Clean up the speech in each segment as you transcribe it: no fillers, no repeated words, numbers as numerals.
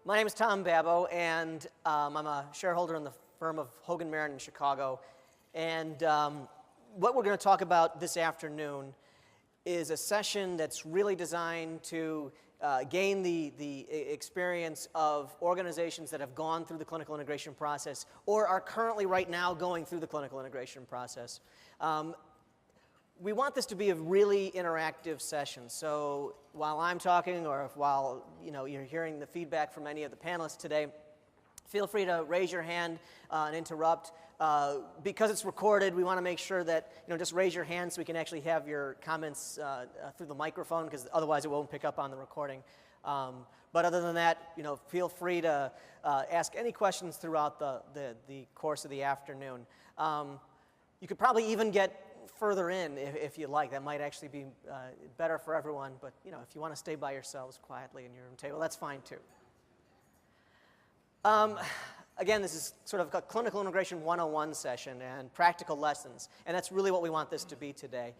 My name is Tom Babbo, and I'm a shareholder in the firm of Hogan Marin in Chicago. And what we're going to talk about this afternoon is a session that's really designed to gain the experience of organizations that have gone through the clinical integration process or are currently right now going through the clinical integration process. We want this to be a really interactive session. So while I'm talking, or while you're hearing the feedback from any of the panelists today, feel free to raise your hand and interrupt. Because it's recorded, we want to make sure that just raise your hand so we can actually have your comments through the microphone, because otherwise it won't pick up on the recording. But other than that, feel free to ask any questions throughout the course of the afternoon. You could probably even get further in if you like. That might actually be better for everyone. But if you want to stay by yourselves quietly in your own table, that's fine too. Again, this is sort of a clinical integration 101 session and practical lessons, and that's really what we want this to be today.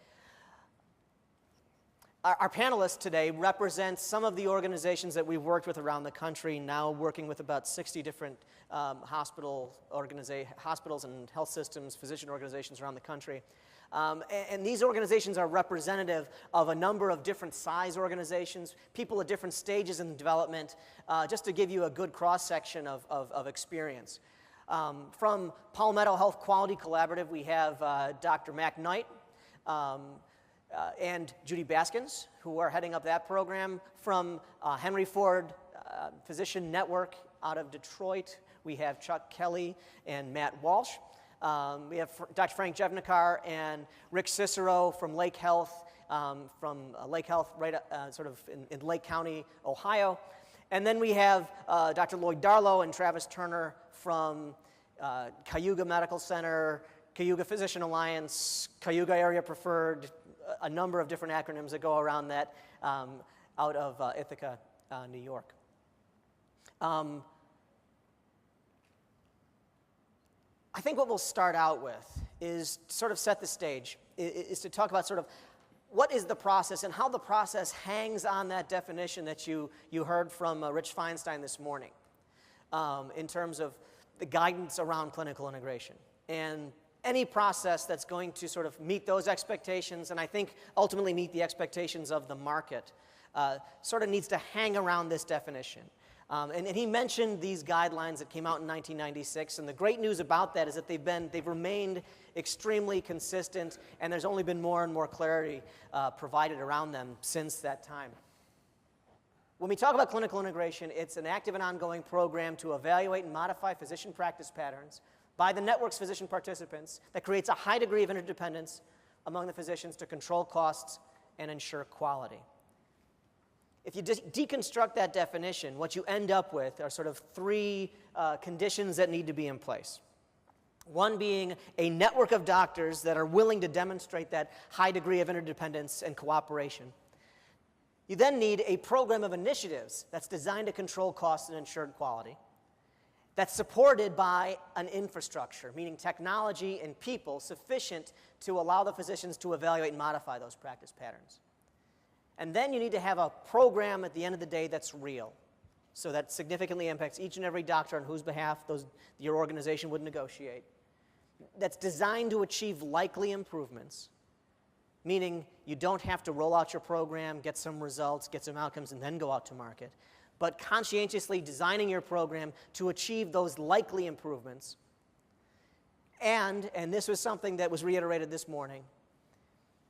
Our panelists today represent some of the organizations that we've worked with around the country, now working with about 60 different hospitals and health systems, physician organizations around the country. And these organizations are representative of a number of different size organizations, people at different stages in development, just to give you a good cross-section of experience. From Palmetto Health Quality Collaborative, we have Dr. Mac Knight and Judy Baskins, who are heading up that program. From Henry Ford Physician Network out of Detroit, we have Chuck Kelly and Matt Walsh. We have Dr. Frank Jevnikar and Rick Cicero from Lake Health, right sort of in Lake County, Ohio. And then we have Dr. Lloyd Darlow and Travis Turner from Cayuga Medical Center, Cayuga Physician Alliance, Cayuga Area Preferred, a number of different acronyms that go around that out of Ithaca, New York. I think what we'll start out with is to sort of set the stage, is to talk about sort of what is the process and how the process hangs on that definition that you heard from Rich Feinstein this morning in terms of the guidance around clinical integration. And any process that's going to sort of meet those expectations, and I think ultimately meet the expectations of the market, sort of needs to hang around this definition. And he mentioned these guidelines that came out in 1996, and the great news about that is that they've remained extremely consistent, and there's only been more and more clarity provided around them since that time. When we talk about clinical integration, it's an active and ongoing program to evaluate and modify physician practice patterns by the network's physician participants that creates a high degree of interdependence among the physicians to control costs and ensure quality. If you deconstruct that definition, what you end up with are sort of three conditions that need to be in place. One being a network of doctors that are willing to demonstrate that high degree of interdependence and cooperation. You then need a program of initiatives that's designed to control costs and ensure quality, that's supported by an infrastructure, meaning technology and people sufficient to allow the physicians to evaluate and modify those practice patterns. And then you need to have a program at the end of the day that's real, so that significantly impacts each and every doctor on whose behalf your organization would negotiate, that's designed to achieve likely improvements, meaning you don't have to roll out your program, get some results, get some outcomes, and then go out to market, but conscientiously designing your program to achieve those likely improvements. And this was something that was reiterated this morning,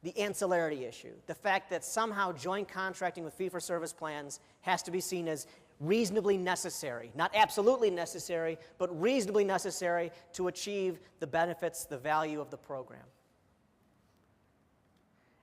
the ancillarity issue, the fact that somehow joint contracting with fee-for-service plans has to be seen as reasonably necessary, not absolutely necessary, but reasonably necessary to achieve the benefits, the value of the program.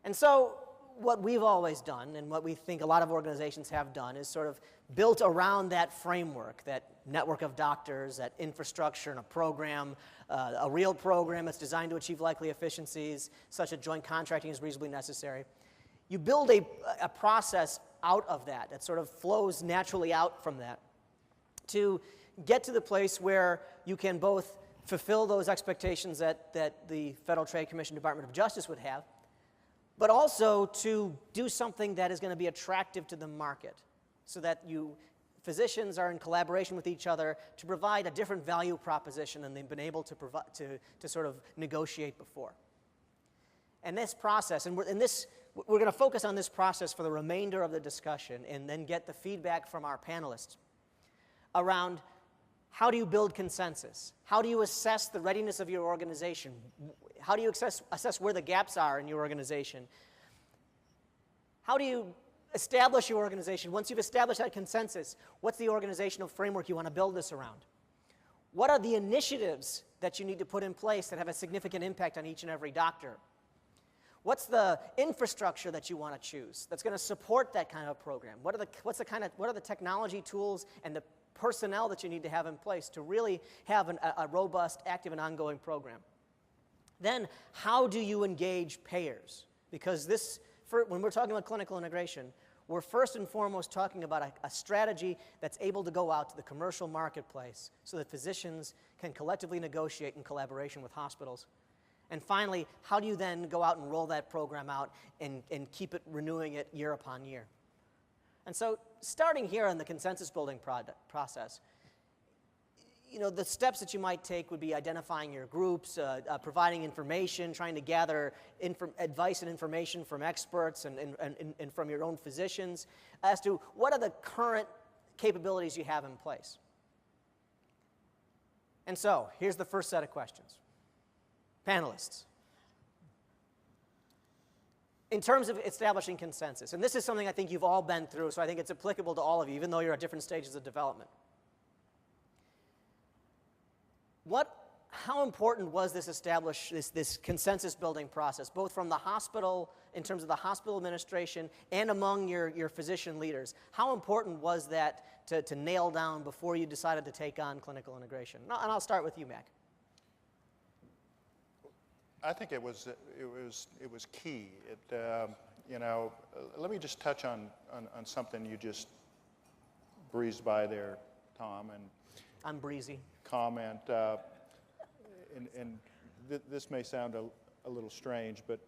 And so what we've always done, and what we think a lot of organizations have done, is sort of built around that framework, that network of doctors, that infrastructure and a program, a real program that's designed to achieve likely efficiencies, such that joint contracting is reasonably necessary. You build a process out of that sort of flows naturally out from that to get to the place where you can both fulfill those expectations that the Federal Trade Commission, Department of Justice would have, but also to do something that is going to be attractive to the market so that you physicians are in collaboration with each other to provide a different value proposition than they've been able to provide to sort of negotiate before. And this process, and we're going to focus on this process for the remainder of the discussion and then get the feedback from our panelists around how do you build consensus? How do you assess the readiness of your organization? How do you assess where the gaps are in your organization? How do you establish your organization? Once you've established that consensus, what's the organizational framework you want to build this around? What are the initiatives that you need to put in place that have a significant impact on each and every doctor? What's the infrastructure that you want to choose that's going to support that kind of program? What are the technology tools and the personnel that you need to have in place to really have a robust, active, and ongoing program? Then, how do you engage payers? Because when we're talking about clinical integration, we're first and foremost talking about a strategy that's able to go out to the commercial marketplace so that physicians can collectively negotiate in collaboration with hospitals. And finally, how do you then go out and roll that program out and keep it renewing it year upon year? And so starting here in the consensus building process, the steps that you might take would be identifying your groups, providing information, trying to gather advice and information from experts and from your own physicians as to what are the current capabilities you have in place. And so here's the first set of questions. Panelists, in terms of establishing consensus, and this is something I think you've all been through, so I think it's applicable to all of you, even though you're at different stages of development. How important was this consensus building process, both from the hospital, in terms of the hospital administration, and among your physician leaders? How important was that to nail down before you decided to take on clinical integration? And I'll start with you, Mac. I think it was key. Let me just touch on something you just breezed by there, Tom, and I'm breezy. Comment. This may sound a little strange, but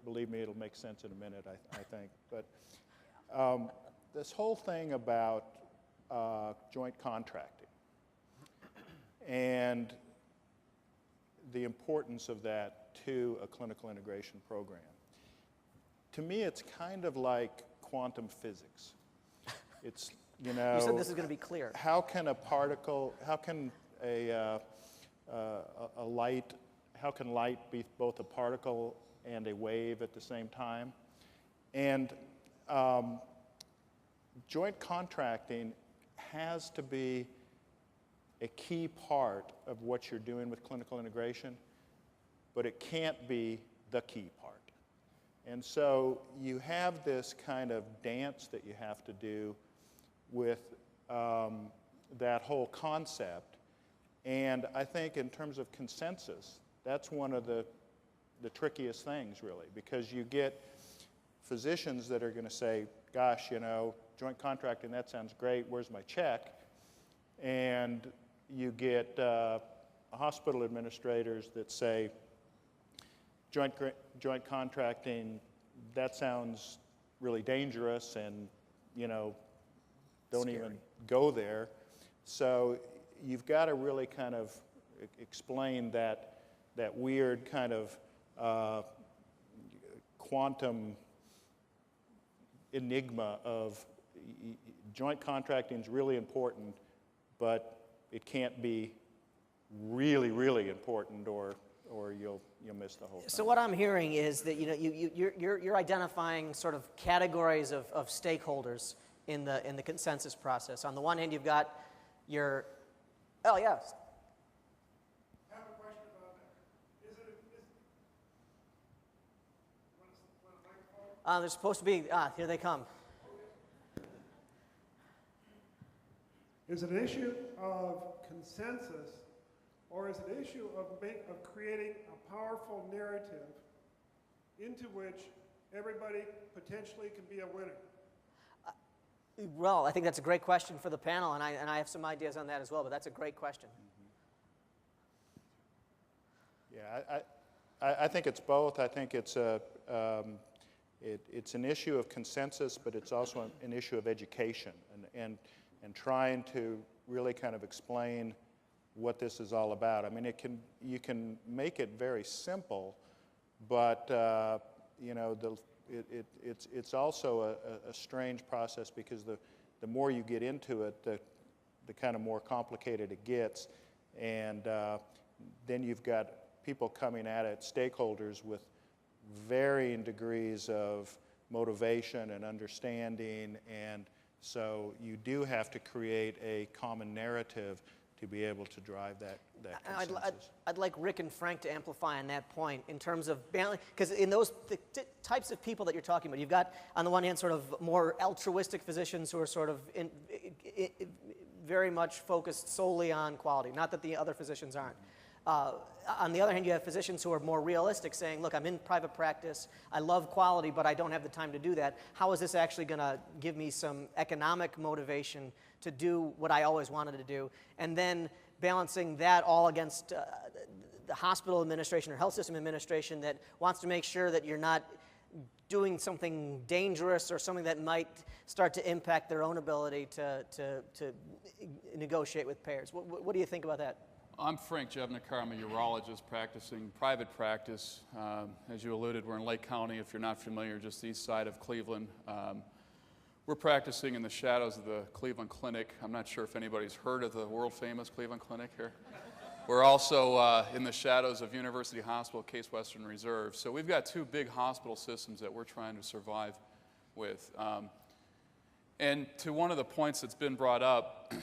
believe me, it'll make sense in a minute. I think. But this whole thing about joint contracting and the importance of that to a clinical integration program. To me, it's kind of like quantum physics. It's, You said this is going to be clear. How can light be both a particle and a wave at the same time? And joint contracting has to be a key part of what you're doing with clinical integration, but it can't be the key part. And so you have this kind of dance that you have to do with that whole concept. And I think in terms of consensus, that's one of the trickiest things, really, because you get physicians that are going to say, gosh, joint contracting, that sounds great, where's my check? And you get hospital administrators that say, joint contracting, that sounds really dangerous, and don't Scary. even go there. So you've got to really kind of explain that weird kind of quantum enigma of joint contracting is really important, but it can't be really, really important, or you'll miss the whole thing. So what I'm hearing is that you're identifying sort of categories of stakeholders in the consensus process. On the one hand, you've got your yes. I have a question about that. There's supposed to be here they come. Is it an issue of consensus, or is it an issue of creating a powerful narrative into which everybody potentially can be a winner? Well, I think that's a great question for the panel, and I have some ideas on that as well, but that's a great question. Yeah, I think it's both. I think it's it's an issue of consensus, but it's also an issue of education. And and trying to really kind of explain what this is all about. I mean, you can make it very simple, but you know, it's also a strange process, because the more you get into it, the kind of more complicated it gets, and then you've got people coming at it, stakeholders with varying degrees of motivation and understanding, and so you do have to create a common narrative to be able to drive that consensus. I'd like Rick and Frank to amplify on that point in terms of balance, because in those types of people that you're talking about, you've got on the one hand sort of more altruistic physicians who are sort of very much focused solely on quality, not that the other physicians aren't. On the other hand, you have physicians who are more realistic, saying, look, I'm in private practice, I love quality, but I don't have the time to do that. How is this actually going to give me some economic motivation to do what I always wanted to do? And then balancing that all against the hospital administration or health system administration that wants to make sure that you're not doing something dangerous or something that might start to impact their own ability to negotiate with payers. What do you think about that? I'm Frank Jevnikar. I'm a urologist practicing private practice. As you alluded, we're in Lake County. If you're not familiar, just east side of Cleveland. We're practicing in the shadows of the Cleveland Clinic. I'm not sure if anybody's heard of the world-famous Cleveland Clinic here. We're also in the shadows of University Hospital, Case Western Reserve. So we've got two big hospital systems that we're trying to survive with. And to one of the points that's been brought up,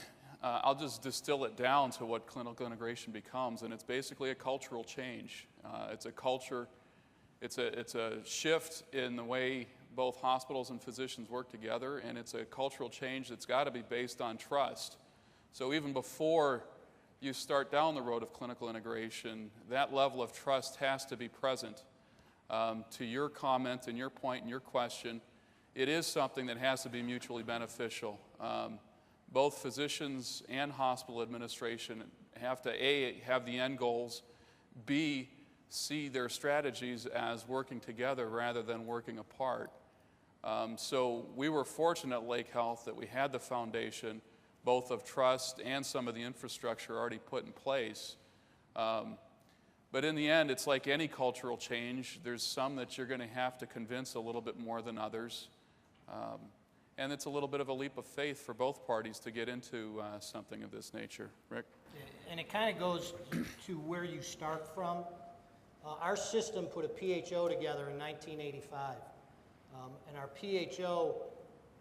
I'll just distill it down to what clinical integration becomes, and it's basically a cultural change. It's a culture, it's a shift in the way both hospitals and physicians work together, and it's a cultural change that's got to be based on trust. So even before you start down the road of clinical integration, that level of trust has to be present. To your comment and your point and your question, it is something that has to be mutually beneficial. Both physicians and hospital administration have to, A, have the end goals, B, see their strategies as working together rather than working apart. So we were fortunate at Lake Health that we had the foundation, both of trust and some of the infrastructure already put in place. But in the end, it's like any cultural change. There's some that you're going to have to convince a little bit more than others. And it's a little bit of a leap of faith for both parties to get into something of this nature. Rick? And it kind of goes to where you start from. Our system put a PHO together in 1985. And our PHO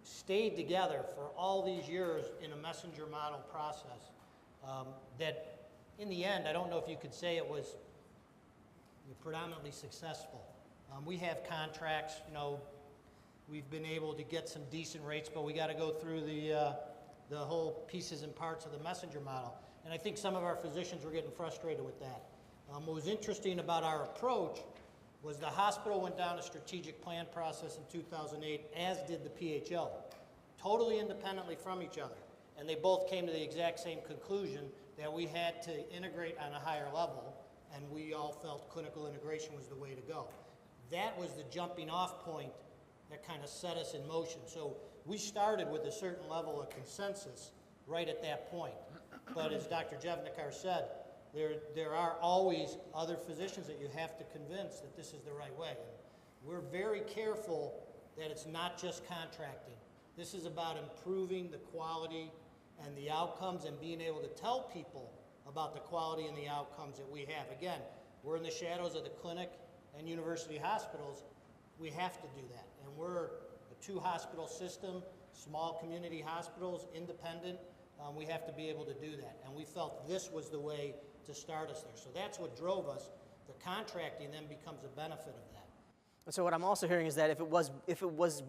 stayed together for all these years in a messenger model process. That in the end, I don't know if you could say it was predominantly successful. We have contracts, you know, we've been able to get some decent rates, but we got to go through the whole pieces and parts of the messenger model. And I think some of our physicians were getting frustrated with that. What was interesting about our approach was the hospital went down a strategic plan process in 2008, as did the PHO, totally independently from each other. And they both came to the exact same conclusion that we had to integrate on a higher level, and we all felt clinical integration was the way to go. That was the jumping off point that kind of set us in motion. So we started with a certain level of consensus right at that point. But as Dr. Jevnikar said, there are always other physicians that you have to convince that this is the right way. And we're very careful that it's not just contracting. This is about improving the quality and the outcomes and being able to tell people about the quality and the outcomes that we have. Again, we're in the shadows of the clinic and university hospitals. We have to do that. And we're a two-hospital system, small community hospitals, independent. We have to be able to do that. And we felt this was the way to start us there. So that's what drove us. The contracting then becomes a benefit of that. And so what I'm also hearing is that if one was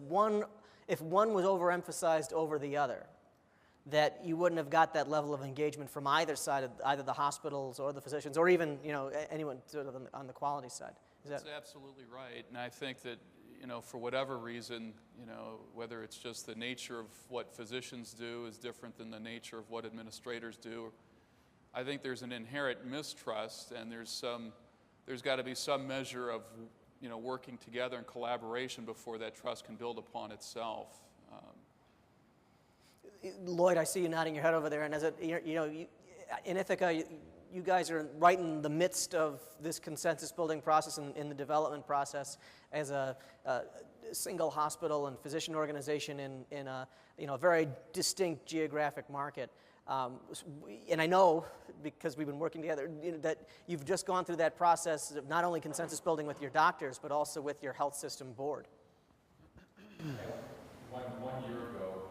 overemphasized over the other, that you wouldn't have got that level of engagement from either side, of either the hospitals or the physicians, or even anyone sort of on the quality side. That's absolutely right. And I think that for whatever reason, whether it's just the nature of what physicians do is different than the nature of what administrators do, I think there's an inherent mistrust, and there's got to be some measure of working together in collaboration before that trust can build upon itself. Lloyd, I see you nodding your head over there, and as a, in Ithaca, you guys are right in the midst of this consensus building process and in the development process as a single hospital and physician organization in a very distinct geographic market. And I know, because we've been working together, that you've just gone through that process of not only consensus building with your doctors, but also with your health system board. One year ago,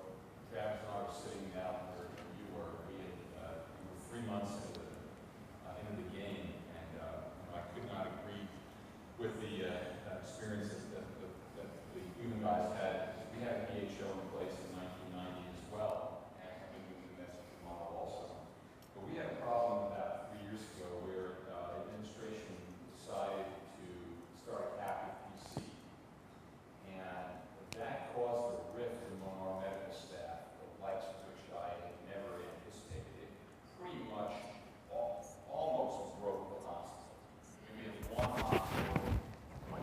Travis and I were sitting out where you were. We were 3 months into the game, and I could not agree with the experiences that the human guys had. We had an EHO in place in 1990 as well, and I've been doing the messaging model also. But we had a problem about 3 years ago where the administration decided to start a captive PC, and that caused a rift among our medical staff, the likes of which I had never anticipated. It pretty much almost broke the hospital. We had one hospital. We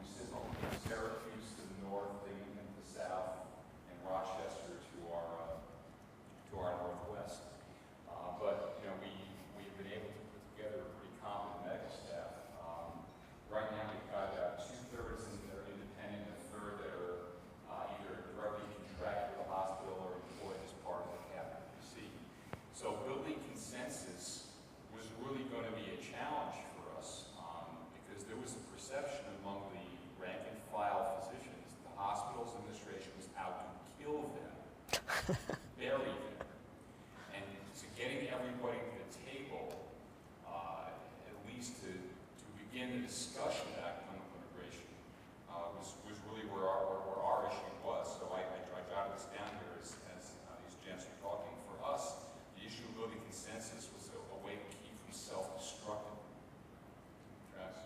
sit on Syracuse to the north, Binghamton to the south, and Rochester to our northwest. But we've been able to put together a pretty competent medical staff. Right now, we've got about 2/3 that are independent, and a third that are either directly contracted with the hospital or employed as part of the captive PC. So building consensus was really going to be a challenge for us because there was a perception among the rank and file physicians that the hospital's administration was out to kill them, bury them. And so getting everybody to the table, at least to begin the discussion about clinical integration, was really where our issue was. So I jotted this down here as these gents were talking. For us, the issue of building consensus was a way to keep from self-destructing. Travis?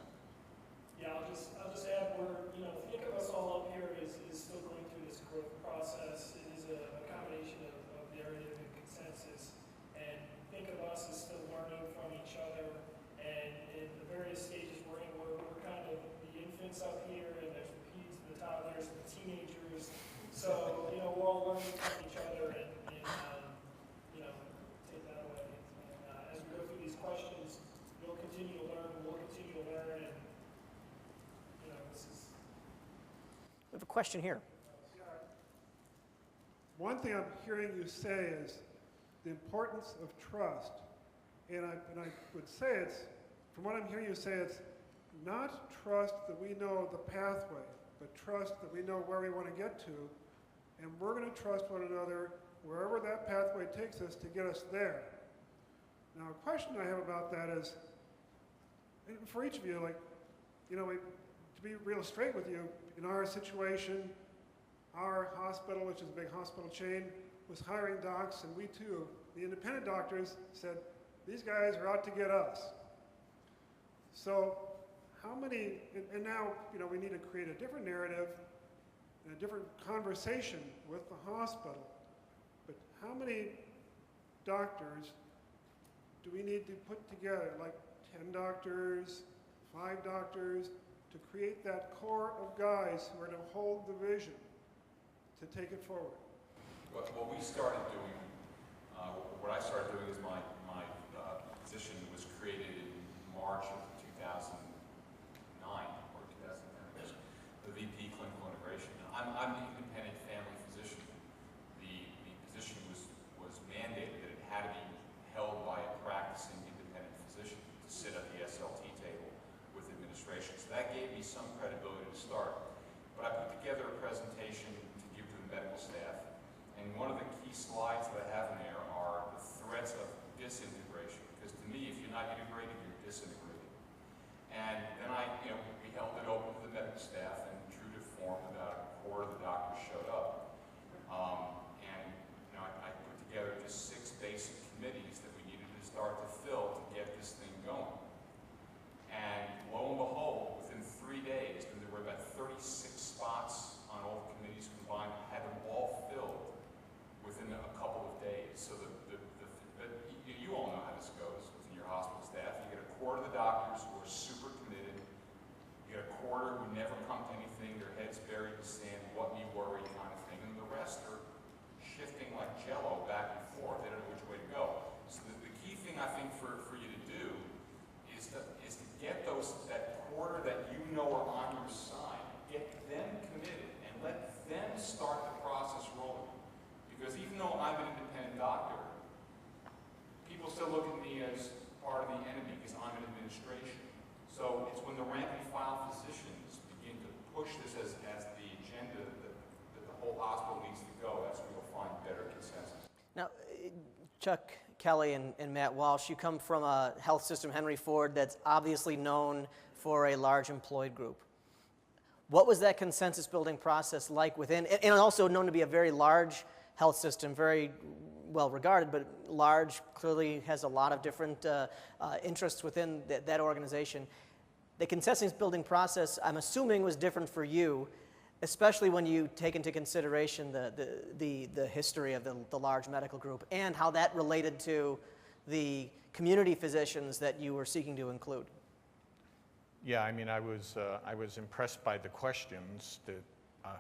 Yeah, I'll just add, think of us all up here is still going through this growth process. It is a combination of narrative and consensus. And think of us as still learning from each other. And in the various stages we're in, we're kind of the infants up here, and there's the peds, the toddlers, the teenagers. So, we're all learning from each other and take that away. And as we go through these questions, you'll continue to learn, we'll continue to learn, and this is. We have a question here. One thing I'm hearing you say is the importance of trust. And I would say from what I'm hearing you say, it's not trust that we know the pathway, but trust that we know where we want to get to, and we're going to trust one another wherever that pathway takes us to get us there. Now, a question I have about that is, for each of you, to be real straight with you, in our situation, our hospital, which is a big hospital chain, was hiring docs, and we too, the independent doctors, said, these guys are out to get us. So how many, and now, we need to create a different narrative and a different conversation with the hospital. But how many doctors do we need to put together, like 10 doctors, 5 doctors, to create that core of guys who are to hold the vision, to take it forward? What we started doing, what I started doing is my position was created in March of 2009 or 2010, the VP Clinical Integration. I'm the independent family physician. The position was mandated that it had to be held by a practicing independent physician to sit at the SLT table with administration. So that gave me some credibility to start. But I put together a presentation to give to the medical staff, and one of the key slides that I have in there are the threats of disintegration. Because to me, if you're not integrated, you're disintegrated. And then we held it open to the medical staff, and true to form, about a quarter of the doctors showed up. I put together just 6 basic committees that we needed to start to fill to get this thing going. And lo and behold, within 3 days, and there were about 36 spots on all the committees combined, I had them all filled within a couple of days. So you all know how this goes within your hospital staff. You get a quarter of the doctors who are super committed. You get a quarter who never come to anything, their heads buried in sand, what me worry kind of thing. And the rest are shifting like still look at me as part of the entity because I'm in administration. So it's when the rank and file physicians begin to push this as the agenda that the whole hospital needs to go, that's when you'll find better consensus. Now, Chuck Kelly and Matt Walsh, you come from a health system, Henry Ford, that's obviously known for a large employed group. What was that consensus building process like within, and also known to be a very large health system, very well regarded, but large, clearly has a lot of different interests within that organization. The consensus building process, I'm assuming, was different for you, especially when you take into consideration the history of the large medical group and how that related to the community physicians that you were seeking to include. Yeah, I mean, I was impressed by the questions that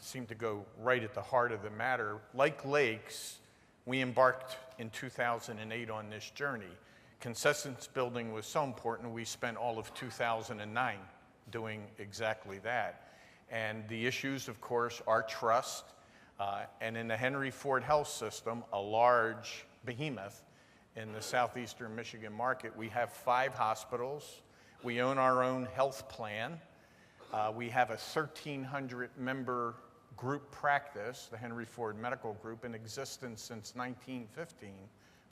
seemed to go right at the heart of the matter. Like Lakes, we embarked in 2008 on this journey. Consensus building was so important, we spent all of 2009 doing exactly that. And the issues, of course, are trust. And in the Henry Ford Health System, a large behemoth in the southeastern Michigan market, we have 5 hospitals. We own our own health plan. We have a 1,300-member group practice, the Henry Ford Medical Group, in existence since 1915.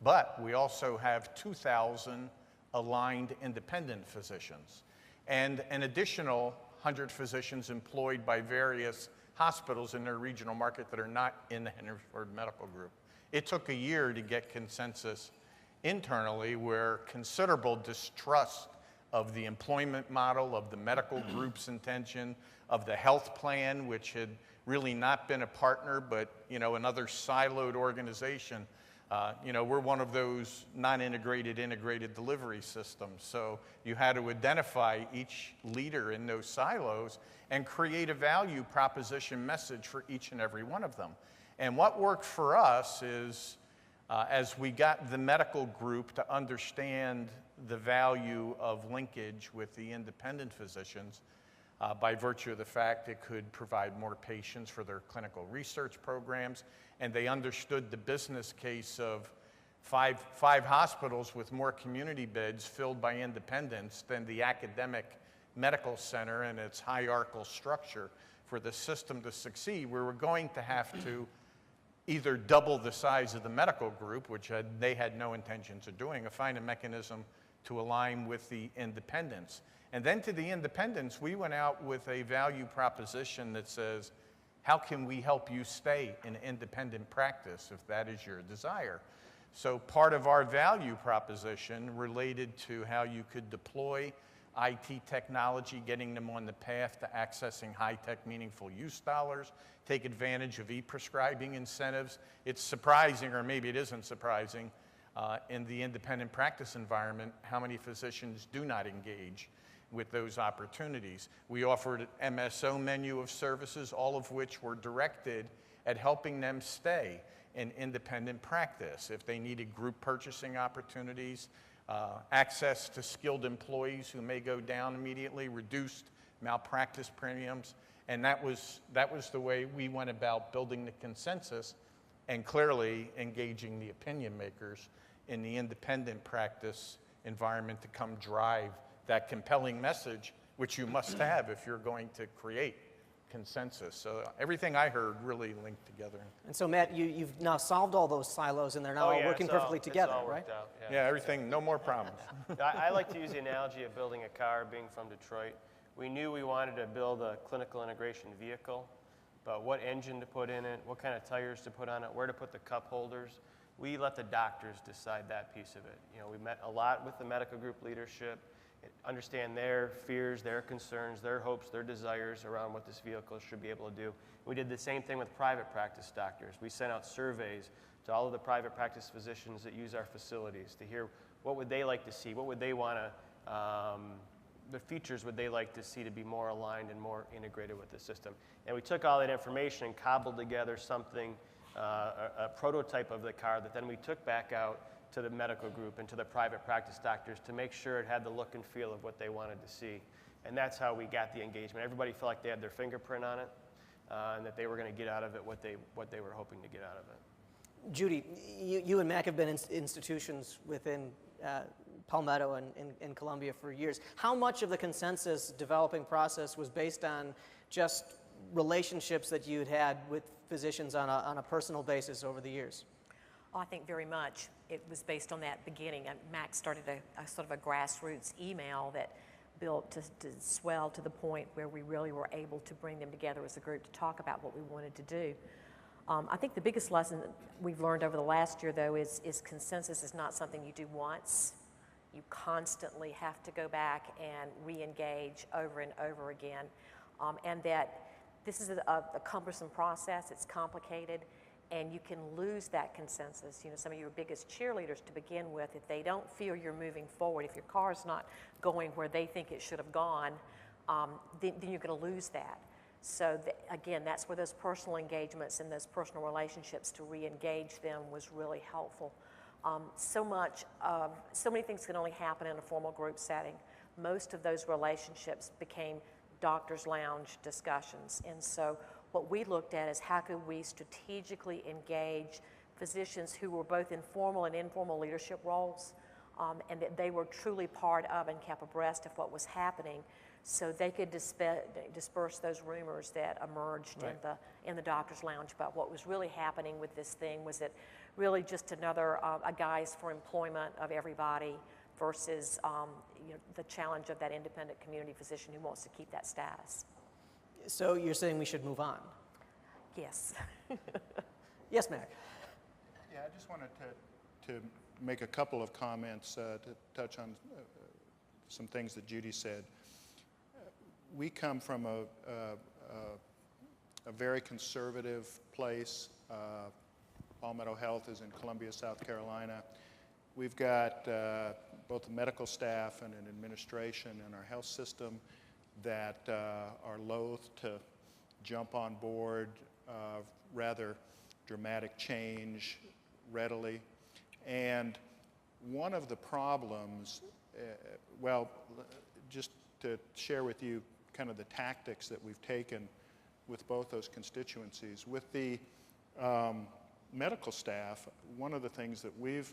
But we also have 2,000 aligned independent physicians and an additional 100 physicians employed by various hospitals in their regional market that are not in the Henry Ford Medical Group. It took a year to get consensus internally where considerable distrust of the employment model, of the medical group's intention, of the health plan, which had really not been a partner, but another siloed organization. We're one of those non-integrated, integrated delivery systems. So you had to identify each leader in those silos and create a value proposition message for each and every one of them. And what worked for us is, as we got the medical group to understand the value of linkage with the independent physicians, by virtue of the fact it could provide more patients for their clinical research programs, and they understood the business case of five hospitals with more community beds filled by independents than the academic medical center and its hierarchical structure. For the system to succeed, we were going to have to either double the size of the medical group, which they had no intentions of doing, or find a mechanism to align with the independents. And then to the independents, we went out with a value proposition that says, how can we help you stay in independent practice if that is your desire? So part of our value proposition related to how you could deploy IT technology, getting them on the path to accessing high-tech meaningful use dollars, take advantage of e-prescribing incentives. It's surprising, or maybe it isn't surprising, in the independent practice environment, how many physicians do not engage with those opportunities. We offered an MSO menu of services, all of which were directed at helping them stay in independent practice. If they needed group purchasing opportunities, access to skilled employees who may go down immediately, reduced malpractice premiums, and that was the way we went about building the consensus and clearly engaging the opinion makers in the independent practice environment to come drive that compelling message, which you must have if you're going to create consensus. So everything I heard really linked together. And so, Matt, you've now solved all those silos, and they're now working perfectly together, right? Out, Yeah, everything, no more problems. I like to use the analogy of building a car, being from Detroit. We knew we wanted to build a clinical integration vehicle, but what engine to put in it, what kind of tires to put on it, where to put the cup holders, we let the doctors decide that piece of it. We met a lot with the medical group leadership, understand their fears, their concerns, their hopes, their desires around what this vehicle should be able to do. We did the same thing with private practice doctors. We sent out surveys to all of the private practice physicians that use our facilities to hear what would they like to see, what would they want to, the features would they like to see to be more aligned and more integrated with the system. And we took all that information and cobbled together something, a prototype of the car that then we took back out to the medical group and to the private practice doctors to make sure it had the look and feel of what they wanted to see. And that's how we got the engagement. Everybody felt like they had their fingerprint on it and that they were going to get out of it what they were hoping to get out of it. Judy, you and Mac have been in institutions within Palmetto and Columbia for years. How much of the consensus developing process was based on just relationships that you'd had with physicians on a personal basis over the years? Oh, I think very much it was based on that beginning. Max started a sort of a grassroots email that built to swell to the point where we really were able to bring them together as a group to talk about what we wanted to do. I think the biggest lesson that we've learned over the last year, though, is consensus is not something you do once. You constantly have to go back and re-engage over and over again, and that this is a cumbersome process. It's complicated, and you can lose that consensus. You know, some of your biggest cheerleaders to begin with, if they don't feel you're moving forward, if your car's not going where they think it should have gone, then you're going to lose that. So again, that's where those personal engagements and those personal relationships to re-engage them was really helpful. So many things can only happen in a formal group setting. Most of those relationships became doctor's lounge discussions. And so what we looked at is how could we strategically engage physicians who were both in formal and informal leadership roles, and that they were truly part of and kept abreast of what was happening, so they could disperse those rumors that emerged in the doctor's lounge about what was really happening with this thing. Was it really just another a guise for employment of everybody versus the challenge of that independent community physician who wants to keep that status? So you're saying we should move on? Yes. Yes, Mac. Yeah, I just wanted to make a couple of comments to touch on some things that Judy said. We come from a very conservative place. Palmetto Health is in Columbia, South Carolina. We've got both the medical staff and an administration in our health system that are loath to jump on board rather dramatic change readily. And one of the problems, just to share with you kind of the tactics that we've taken with both those constituencies. With the medical staff, one of the things that we've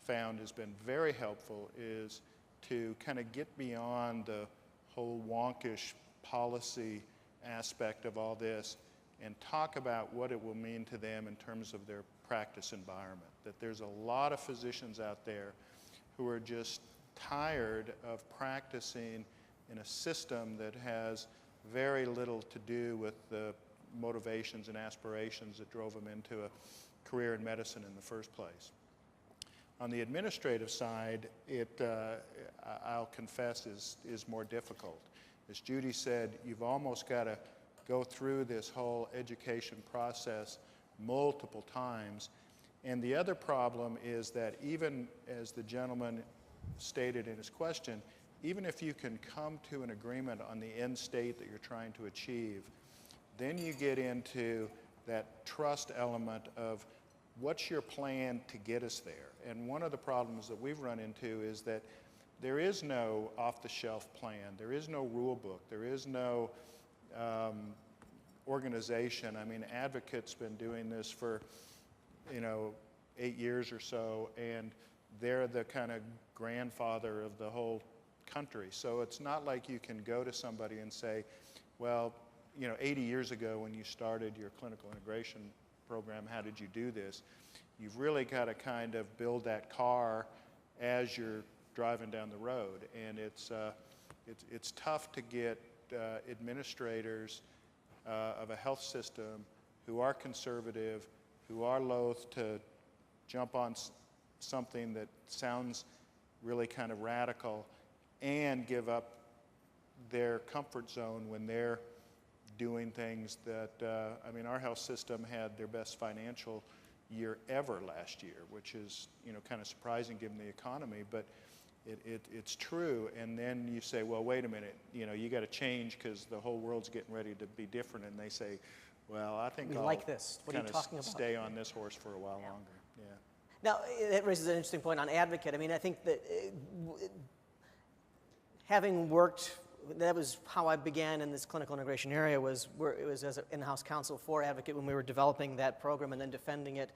found has been very helpful is to kind of get beyond the whole wonkish policy aspect of all this and talk about what it will mean to them in terms of their practice environment. That there's a lot of physicians out there who are just tired of practicing in a system that has very little to do with the motivations and aspirations that drove them into a career in medicine in the first place. On the administrative side, I'll confess, is more difficult. As Judy said, you've almost got to go through this whole education process multiple times. And the other problem is that even as the gentleman stated in his question, even if you can come to an agreement on the end state that you're trying to achieve, then you get into that trust element of what's your plan to get us there. And one of the problems that we've run into is that there is no off-the-shelf plan. There is no rule book. There is no organization. I mean, Advocate's been doing this for, 8 years or so, and they're the kind of grandfather of the whole country. So it's not like you can go to somebody and say, well, 80 years ago when you started your clinical integration program, how did you do this? You've really got to kind of build that car as you're driving down the road. And it's tough to get administrators of a health system who are conservative, who are loath to jump on something that sounds really kind of radical and give up their comfort zone when they're doing things that, our health system had their best financial year ever last year, which is, kind of surprising given the economy, but it's true. And then you say, well, wait a minute, you got to change because the whole world's getting ready to be different. And they say, well, I think I'll like this. What are you talking about? Stay on this horse for a while longer. Yeah. Now, it raises an interesting point on Advocate. I think that having worked that was how I began in this clinical integration area, was it was as an in-house counsel for Advocate when we were developing that program and then defending it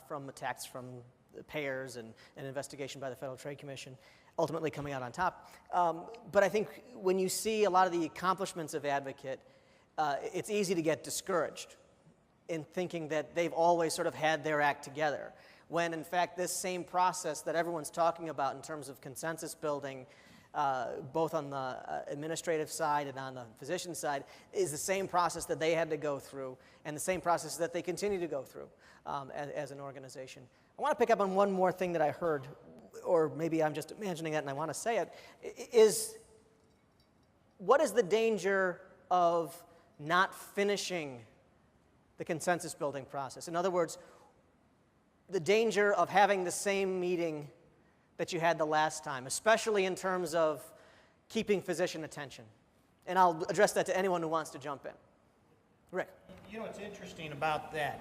from attacks from the payers and an investigation by the Federal Trade Commission, ultimately coming out on top. But I think when you see a lot of the accomplishments of Advocate, it's easy to get discouraged in thinking that they've always sort of had their act together, when in fact this same process that everyone's talking about in terms of consensus building, both on the administrative side and on the physician side, is the same process that they had to go through and the same process that they continue to go through as an organization. I want to pick up on one more thing that I heard, or maybe I'm just imagining it and I want to say it, is what is the danger of not finishing the consensus building process? In other words, the danger of having the same meeting that you had the last time, especially in terms of keeping physician attention. And I'll address that to anyone who wants to jump in. Rick. You know what's interesting about that?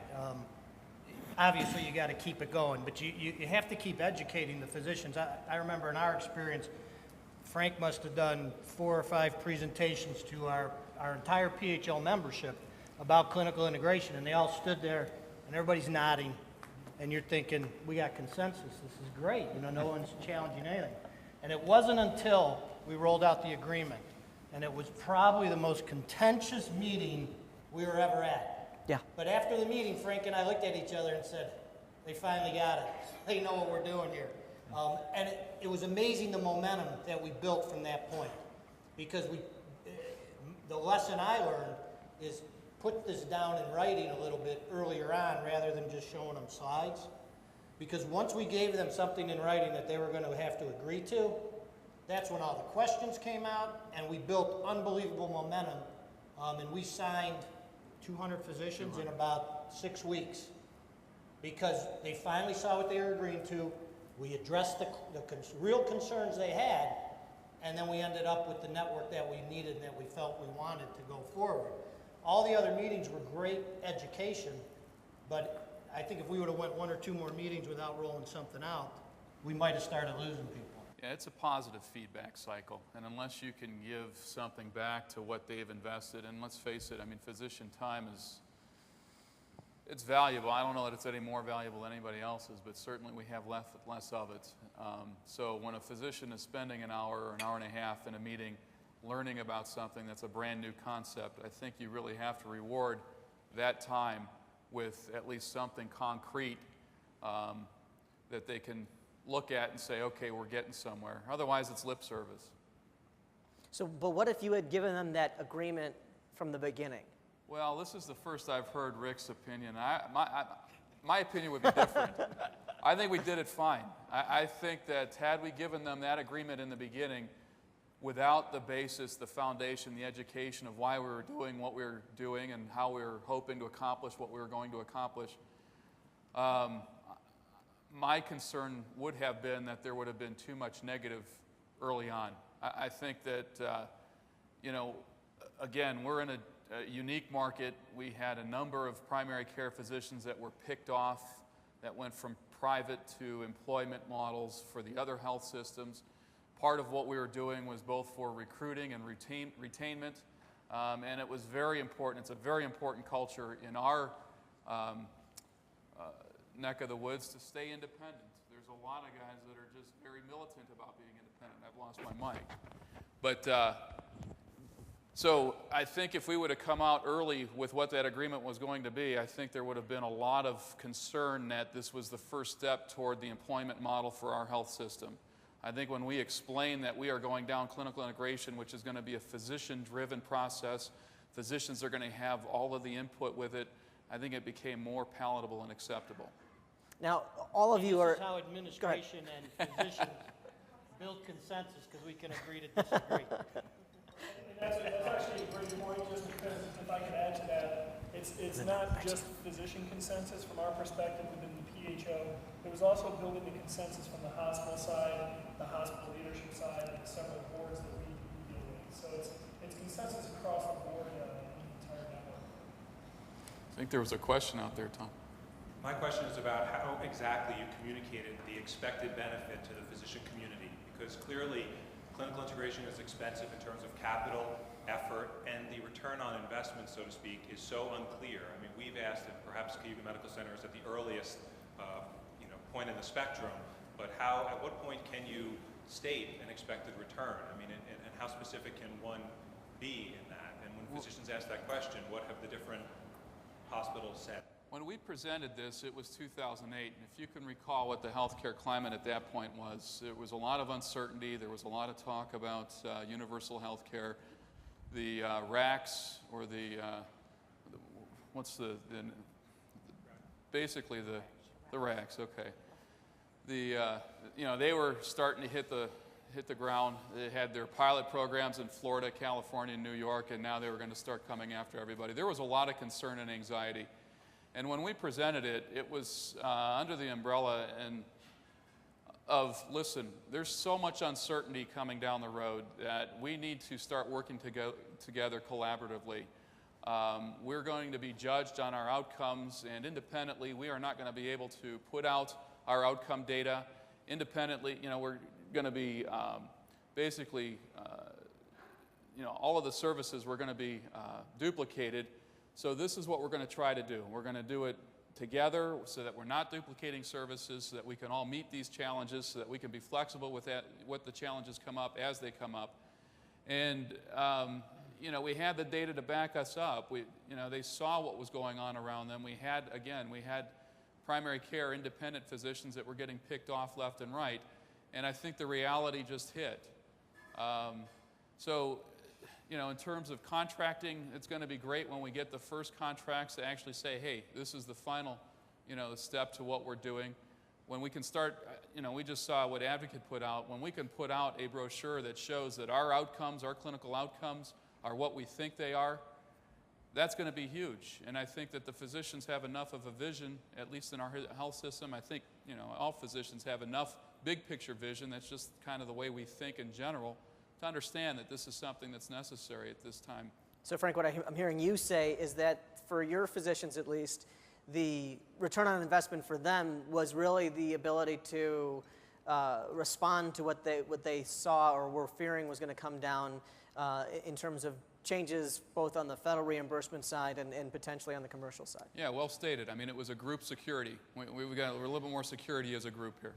Obviously, you got to keep it going, but you have to keep educating the physicians. I remember in our experience, Frank must have done 4 or 5 presentations to our entire PHL membership about clinical integration, and they all stood there, and everybody's nodding, and you're thinking, we got consensus, this is great, you know, no one's challenging anything. And it wasn't until we rolled out the agreement, and it was probably the most contentious meeting we were ever at. Yeah. But after the meeting, Frank and I looked at each other and said, they finally got it. They know what we're doing here. And it was amazing the momentum that we built from that point. Because the lesson I learned is put this down in writing a little bit earlier on rather than just showing them slides. Because once we gave them something in writing that they were going to have to agree to, that's when all the questions came out, and we built unbelievable momentum. And we signed 200 physicians in about 6 weeks because they finally saw what they were agreeing to. We addressed the real concerns they had, and then we ended up with the network that we needed and that we felt we wanted to go forward. All the other meetings were great education, but I think if we would have went 1 or 2 more meetings without rolling something out, we might have started losing people. Yeah, it's a positive feedback cycle, and unless you can give something back to what they've invested, and let's face it, I mean, physician time it's valuable. I don't know that it's any more valuable than anybody else's, but certainly we have less of it. So when a physician is spending an hour or an hour and a half in a meeting learning about something that's a brand new concept, I think you really have to reward that time with at least something concrete that they can look at and say, okay, we're getting somewhere. Otherwise, it's lip service. So, but what if you had given them that agreement from the beginning? Well, this is the first I've heard Rick's opinion. My opinion would be different. I think we did it fine. I think that had we given them that agreement in the beginning, without the basis, the foundation, the education of why we were doing what we were doing and how we were hoping to accomplish what we were going to accomplish, my concern would have been that there would have been too much negative early on. I think that, you know, again, we're in a unique market. We had a number of primary care physicians that were picked off, that went from private to employment models for the other health systems. Part of what we were doing was both for recruiting and retainment, and it was very important. It's a very important culture in our neck of the woods to stay independent. There's a lot of guys that are just very militant about being independent. I've lost my mic. But so I think if we would have come out early with what that agreement was going to be, I think there would have been a lot of concern that this was the first step toward the employment model for our health system. I think when we explain that we are going down clinical integration, which is going to be a physician-driven process, physicians are going to have all of the input with it, I think it became more palatable and acceptable. Now, all of you are... This is how administration and physicians build consensus, because we can agree to disagree. And that's actually a great point, just because if I could add to that, it's not just physician consensus from our perspective within the PHO. It was also building the consensus from the hospital side, the hospital leadership side, and the several boards that we deal with. So it's consensus across the board in the entire network. I think there was a question out there, Tom. My question is about how exactly you communicated the expected benefit to the physician community, because clearly clinical integration is expensive in terms of capital, effort, and the return on investment, so to speak, is so unclear. I mean, we've asked, and perhaps Cleveland Medical Center is at the earliest point in the spectrum, but at what point can you state an expected return? I mean, and how specific can one be in that? And when physicians ask that question, what have the different hospitals said? When we presented this, it was 2008, and if you can recall what the healthcare climate at that point was, there was a lot of uncertainty, there was a lot of talk about universal healthcare. The RACs, or basically the RACs, okay. They were starting to hit the ground. They had their pilot programs in Florida, California, and New York, and now they were going to start coming after everybody. There was a lot of concern and anxiety. And when we presented it, it was under the umbrella of, listen, there's so much uncertainty coming down the road that we need to start working together collaboratively. We're going to be judged on our outcomes, and independently, we are not going to be able to put out our outcome data. Independently, we're going to be basically, all of the services were going to be duplicated. So this is what we're going to try to do. We're going to do it together so that we're not duplicating services, so that we can all meet these challenges, so that we can be flexible with what the challenges come up as they come up. And, we had the data to back us up. They saw what was going on around them. We had primary care independent physicians that were getting picked off left and right. And I think the reality just hit. In terms of contracting, it's going to be great when we get the first contracts to actually say, hey, this is the final, step to what we're doing. When we can start, we just saw what Advocate put out. When we can put out a brochure that shows that our outcomes, our clinical outcomes, are what we think they are, that's going to be huge. And I think that the physicians have enough of a vision, at least in our health system. I think, all physicians have enough big picture vision. That's just kind of the way we think in general, to understand that this is something that's necessary at this time. So Frank, what I'm hearing you say is that for your physicians at least, the return on investment for them was really the ability to respond to what they saw or were fearing was going to come down in terms of changes both on the federal reimbursement side and potentially on the commercial side. Yeah, well stated. I mean, it was a group security. We're a little bit more security as a group here.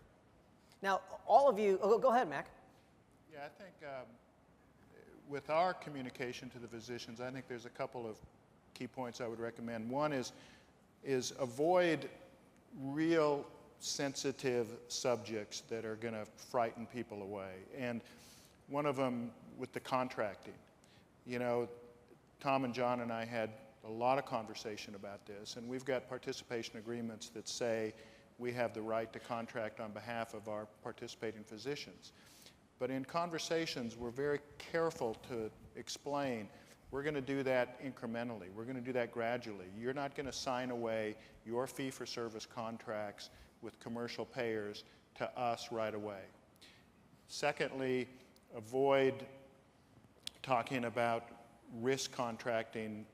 Now, all of you, go ahead, Mac. Yeah, I think with our communication to the physicians, I think there's a couple of key points I would recommend. One is avoid real sensitive subjects that are going to frighten people away. And one of them with the contracting. Tom and John and I had a lot of conversation about this, and we've got participation agreements that say we have the right to contract on behalf of our participating physicians. But in conversations, we're very careful to explain, we're going to do that incrementally. We're going to do that gradually. You're not going to sign away your fee-for-service contracts with commercial payers to us right away. Secondly, avoid talking about risk contracting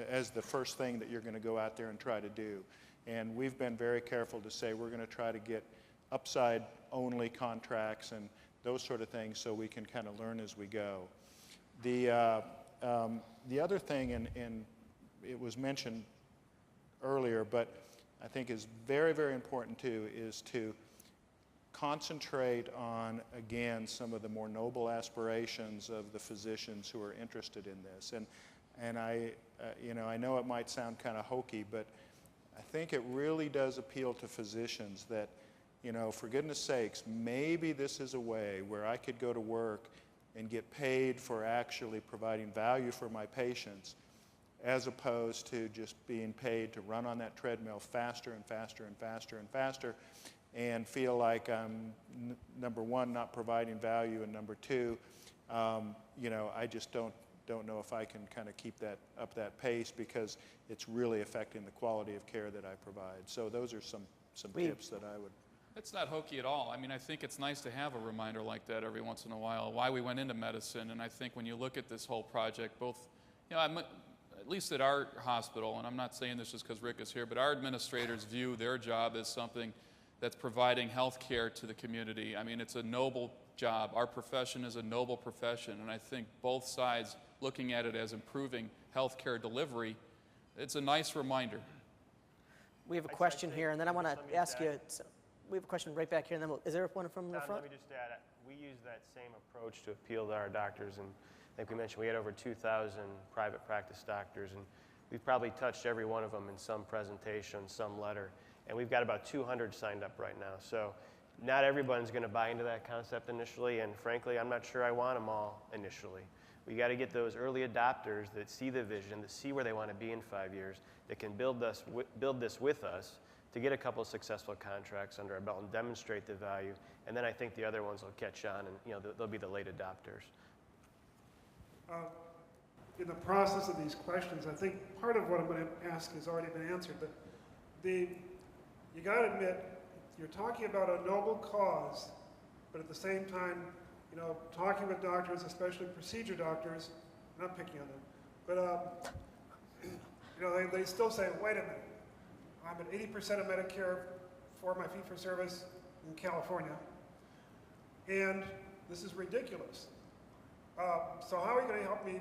as the first thing that you're going to go out there and try to do. And we've been very careful to say we're going to try to get upside-only contracts and those sort of things so we can kind of learn as we go. The other thing, and it was mentioned earlier, but I think is very, very important too, is to concentrate on, again, some of the more noble aspirations of the physicians who are interested in this. And I know it might sound kind of hokey, but I think it really does appeal to physicians that, for goodness sakes, maybe this is a way where I could go to work and get paid for actually providing value for my patients, as opposed to just being paid to run on that treadmill faster and faster and faster and faster, and feel like I'm, number one, not providing value, and number two, I just don't know if I can kind of keep up that pace because it's really affecting the quality of care that I provide. So those are some tips that I would. It's not hokey at all. I mean, I think it's nice to have a reminder like that every once in a while, why we went into medicine. And I think when you look at this whole project, both, at least at our hospital, and I'm not saying this just because Rick is here, but our administrators view their job as something that's providing health care to the community. I mean, it's a noble job. Our profession is a noble profession, and I think both sides looking at it as improving health care delivery, it's a nice reminder. We have a question here, and then I want to ask you, we have a question right back here, and then is there one from the front? Let me just add, we use that same approach to appeal to our doctors, and I think we mentioned we had over 2,000 private practice doctors, and we've probably touched every one of them in some presentation, some letter, and we've got about 200 signed up right now. So not everyone's going to buy into that concept initially, and frankly, I'm not sure I want them all initially. We got to get those early adopters that see the vision, that see where they want to be in 5 years, that can build this with us to get a couple of successful contracts under our belt and demonstrate the value. And then I think the other ones will catch on, and they'll be the late adopters. In the process of these questions, I think part of what I'm going to ask has already been answered, but you got to admit, you're talking about a noble cause, but at the same time, talking with doctors, especially procedure doctors, I'm not picking on them, but they still say, wait a minute, I'm at 80% of Medicare for my fee-for-service in California, and this is ridiculous. So how are you going to help me?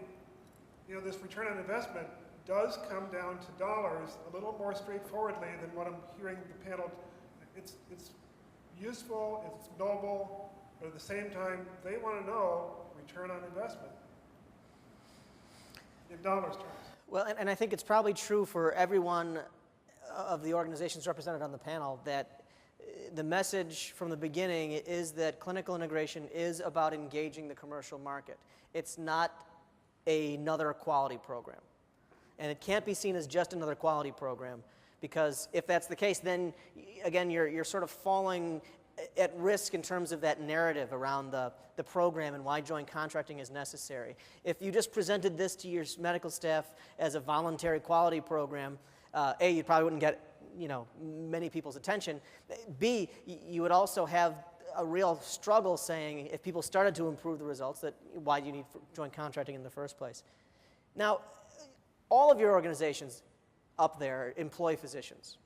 This return on investment does come down to dollars a little more straightforwardly than what I'm hearing the panel. It's useful, it's noble, but at the same time, they want to know return on investment in dollars terms. Well, and I think it's probably true for every one of the organizations represented on the panel that the message from the beginning is that clinical integration is about engaging the commercial market. It's not another quality program. And it can't be seen as just another quality program, because if that's the case, then again, you're sort of falling at risk in terms of that narrative around the program and why joint contracting is necessary. If you just presented this to your medical staff as a voluntary quality program, A, you probably wouldn't get many people's attention. B, you would also have a real struggle saying, if people started to improve the results, that why do you need joint contracting in the first place? Now, all of your organizations up there employ physicians.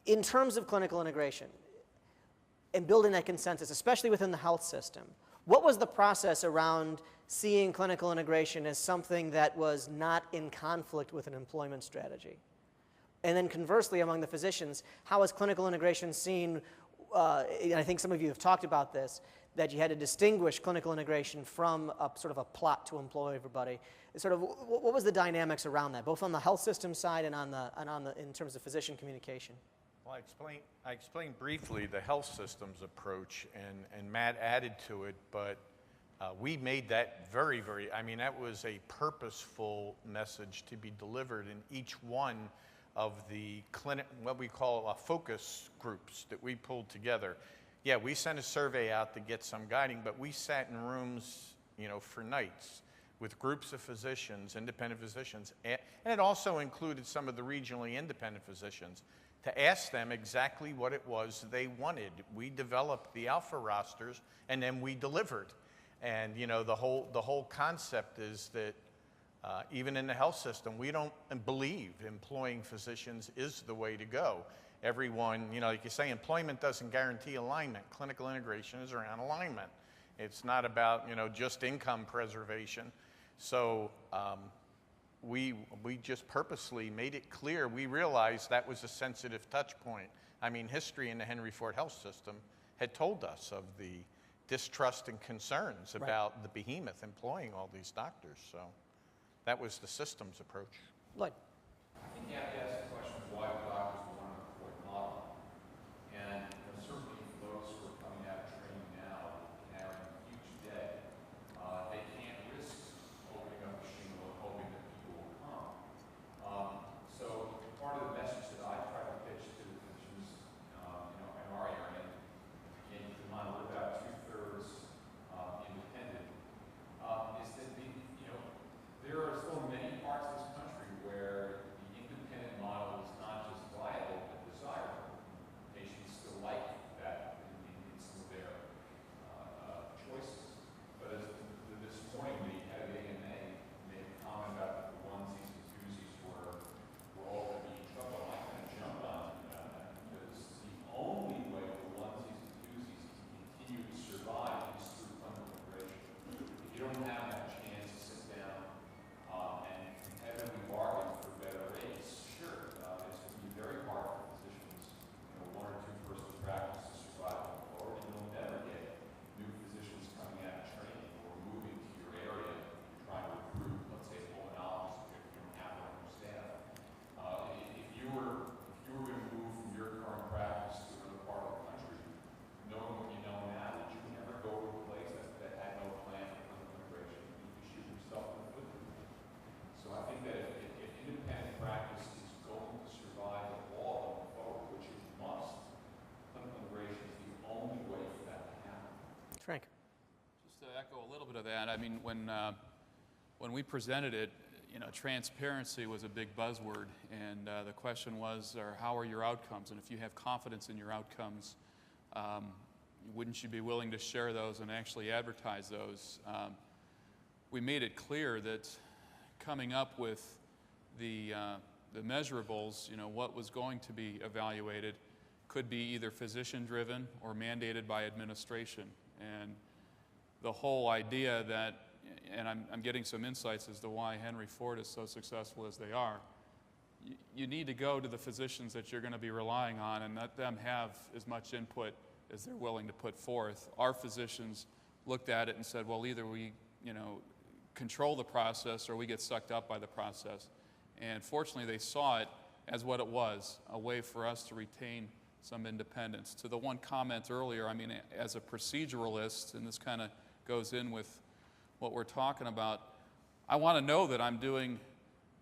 In terms of clinical integration and building that consensus, especially within the health system, what was the process around seeing clinical integration as something that was not in conflict with an employment strategy? And then conversely, among the physicians, how is clinical integration seen, and I think some of you have talked about this, that you had to distinguish clinical integration from a sort of a plot to employ everybody. Sort of, what was the dynamics around that, both on the health system side and in terms of physician communication? Well, I explained briefly the health systems approach, and Matt added to it, but we made that very, that was a purposeful message to be delivered in each one of the what we call focus groups that we pulled together. Yeah, we sent a survey out to get some guiding, but we sat in rooms, for nights with groups of physicians, independent physicians, and it also included some of the regionally independent physicians, to ask them exactly what it was they wanted. We developed the alpha rosters, and then we delivered. And the whole concept is that even in the health system, we don't believe employing physicians is the way to go. Everyone, like you say, employment doesn't guarantee alignment. Clinical integration is around alignment. It's not about just income preservation. So we just purposely made it clear. We realized that was a sensitive touch point. I mean, history in the Henry Ford Health System had told us of the distrust and concerns about the behemoth employing all these doctors. So that was the systems approach. Lloyd. I think you have to ask the question of why the doctors want to avoid model. And certainly for those who are coming out of training now and having a huge day, they can't risk opening up a shingle and hoping that people will come. So part of the message that I try to pitch to the physicians in our area, and keep in mind we're about 2/3 independent, is that there are still many parts of this country where the independent bit of that. I mean, when we presented it, transparency was a big buzzword, and the question was, how are your outcomes? And if you have confidence in your outcomes, wouldn't you be willing to share those and actually advertise those? We made it clear that coming up with the measurables, what was going to be evaluated, could be either physician-driven or mandated by administration. And the whole idea that, and I'm getting some insights as to why Henry Ford is so successful as they are, you need to go to the physicians that you're going to be relying on and let them have as much input as they're willing to put forth. Our physicians looked at it and said, well, either we, control the process or we get sucked up by the process. And fortunately, they saw it as what it was, a way for us to retain some independence. To the one comment earlier, I mean, as a proceduralist, and this kind of goes in with what we're talking about, I want to know that I'm doing,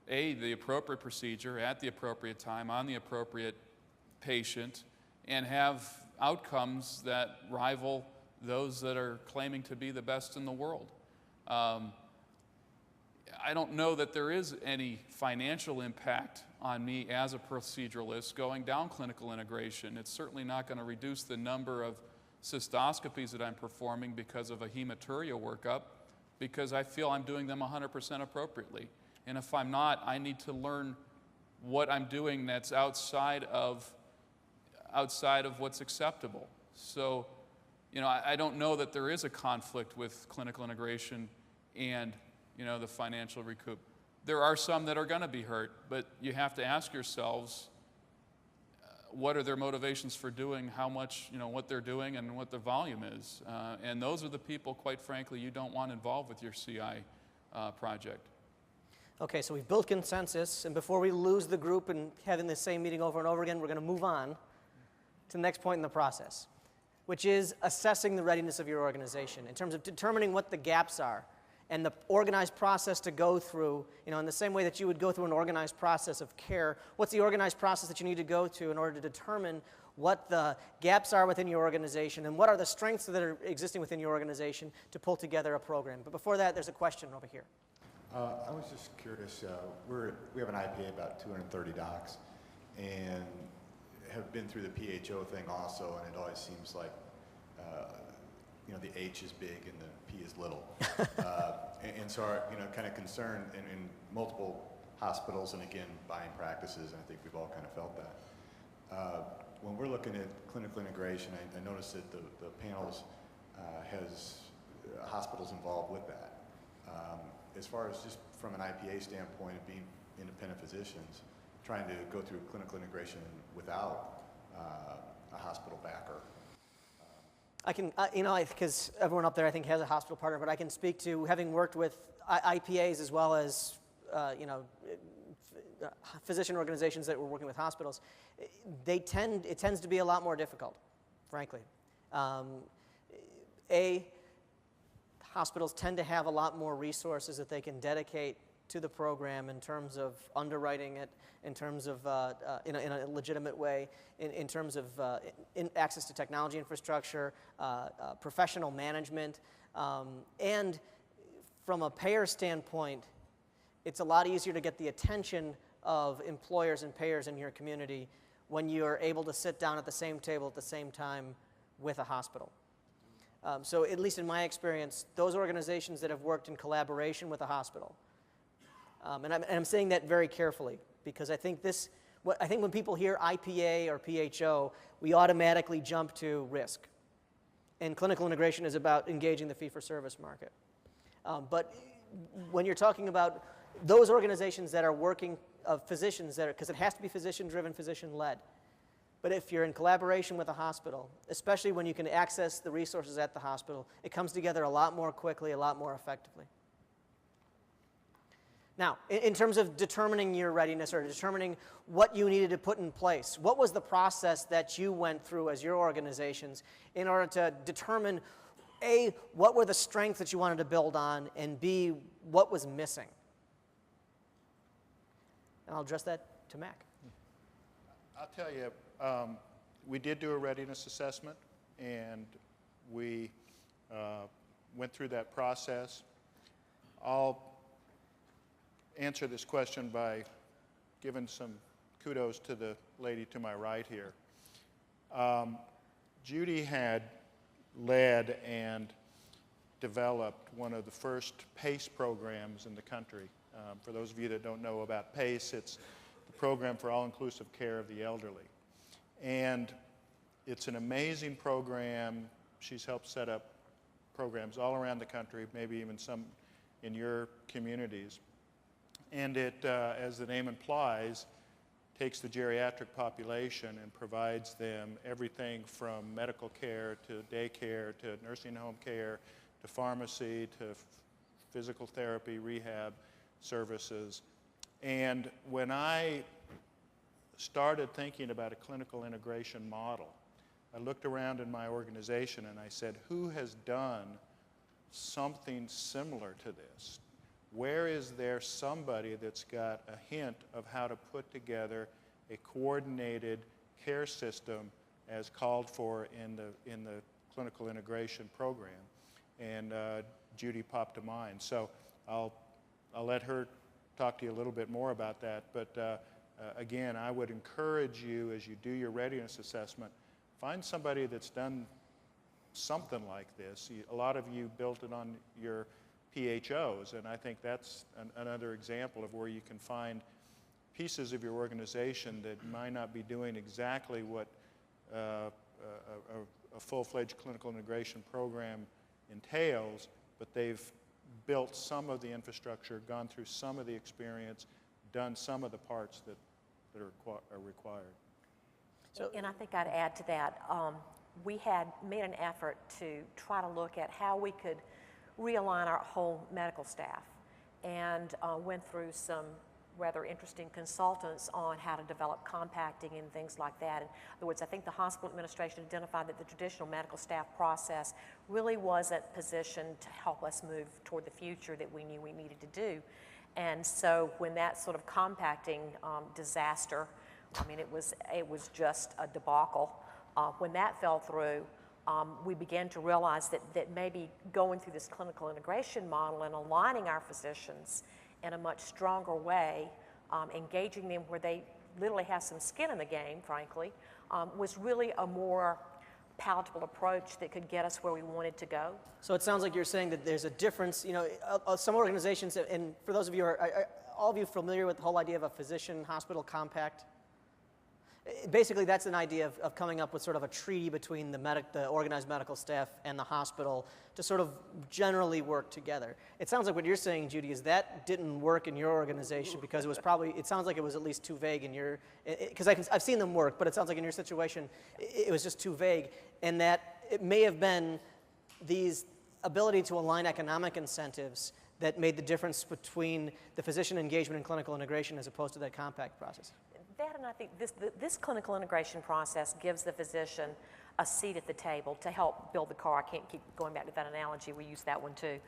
the appropriate procedure at the appropriate time on the appropriate patient and have outcomes that rival those that are claiming to be the best in the world. I don't know that there is any financial impact on me as a proceduralist going down clinical integration. It's certainly not going to reduce the number of cystoscopies that I'm performing because of a hematuria workup, because I feel I'm doing them 100% appropriately. And if I'm not, I need to learn what I'm doing that's outside of what's acceptable. So, I don't know that there is a conflict with clinical integration and the financial recoup. There are some that are going to be hurt, but you have to ask yourselves, what are their motivations for doing how much, what they're doing and what the volume is. And those are the people, quite frankly, you don't want involved with your CI project. Okay, so we've built consensus, and before we lose the group and having the same meeting over and over again, we're going to move on to the next point in the process, which is assessing the readiness of your organization in terms of determining what the gaps are and the organized process to go through, in the same way that you would go through an organized process of care. What's the organized process that you need to go to in order to determine what the gaps are within your organization and what are the strengths that are existing within your organization to pull together a program? But before that, there's a question over here. I was just curious, we have an IPA about 230 docs and have been through the PHO thing also, and it always seems like the H is big and the P is little. and so our, kind of concern in multiple hospitals and again, buying practices, and I think we've all kind of felt that. When we're looking at clinical integration, I noticed that the panels has hospitals involved with that. As far as just from an IPA standpoint of being independent physicians, trying to go through clinical integration without a hospital backer. I can, because everyone up there I think has a hospital partner, but I can speak to having worked with IPAs as well as, physician organizations that were working with hospitals. It tends to be a lot more difficult, frankly. Hospitals tend to have a lot more resources that they can dedicate to the program in terms of underwriting it, in terms of, in a legitimate way, in terms of access to technology infrastructure, professional management, and from a payer standpoint, it's a lot easier to get the attention of employers and payers in your community when you're able to sit down at the same table at the same time with a hospital. So at least in my experience, those organizations that have worked in collaboration with a hospital, and I'm saying that very carefully because I think when people hear IPA or PHO, we automatically jump to risk. And clinical integration is about engaging the fee-for-service market. But when you're talking about those organizations that are working, physicians that are, because it has to be physician-driven, physician-led. But if you're in collaboration with a hospital, especially when you can access the resources at the hospital, it comes together a lot more quickly, a lot more effectively. Now, in terms of determining your readiness or determining what you needed to put in place, what was the process that you went through as your organizations in order to determine, A, what were the strengths that you wanted to build on, and B, what was missing? And I'll address that to Mac. I'll tell you, we did do a readiness assessment, and we went through that process. I'll answer this question by giving some kudos to the lady to my right here. Judy had led and developed one of the first PACE programs in the country. For those of you that don't know about PACE, it's the Program for All-Inclusive Care of the Elderly. And it's an amazing program. She's helped set up programs all around the country, maybe even some in your communities. And it, as the name implies, takes the geriatric population and provides them everything from medical care to daycare to nursing home care to pharmacy to physical therapy, rehab services. And when I started thinking about a clinical integration model, I looked around in my organization and I said, who has done something similar to this? Where is there somebody that's got a hint of how to put together a coordinated care system as called for in the clinical integration program? And Judy popped to mind. So I'll let her talk to you a little bit more about that. But again, I would encourage you as you do your readiness assessment, find somebody that's done something like this. A lot of you built it on your PHOs, and I think that's another example of where you can find pieces of your organization that might not be doing exactly what a full-fledged clinical integration program entails, but they've built some of the infrastructure, gone through some of the experience, done some of the parts that are required. So, and I think I'd add to that, we had made an effort to try to look at how we could realign our whole medical staff, and went through some rather interesting consultants on how to develop compacting and things like that. In other words, I think the hospital administration identified that the traditional medical staff process really wasn't positioned to help us move toward the future that we knew we needed to do. And so when that sort of compacting disaster, I mean, it was just a debacle. When that fell through, we began to realize that maybe going through this clinical integration model and aligning our physicians in a much stronger way, engaging them where they literally have some skin in the game, frankly, was really a more palatable approach that could get us where we wanted to go. So it sounds like you're saying that there's a difference, you know, some organizations, and for those of you, are all of you familiar with the whole idea of a physician-hospital compact? Basically, that's an idea of coming up with sort of a treaty between the organized medical staff and the hospital to sort of generally work together. It sounds like what you're saying, Judy, is that didn't work in your organization because it was probably, it sounds like it was at least too vague in your, because I've seen them work, but it sounds like in your situation, it was just too vague, and that it may have been these ability to align economic incentives that made the difference between the physician engagement and clinical integration as opposed to that compact process. That, and I think this clinical integration process gives the physician a seat at the table to help build the car. I can't keep going back to that analogy. We use that one too.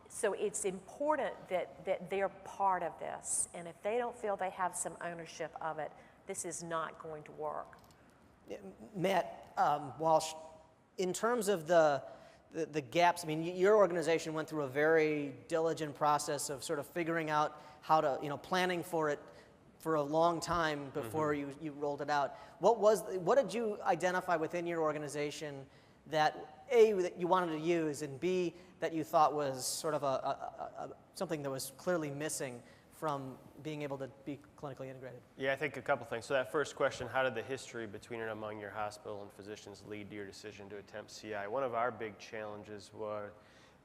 So it's important that they're part of this, and if they don't feel they have some ownership of it, this is not going to work. Matt Walsh, in terms of the gaps, I mean, your organization went through a very diligent process of sort of figuring out how to, planning for it for a long time before you rolled it out. What did you identify within your organization that A, that you wanted to use, and B, that you thought was sort of something that was clearly missing from being able to be clinically integrated? Yeah, I think a couple things. So that first question, how did the history between and among your hospital and physicians lead to your decision to attempt CI? One of our big challenges was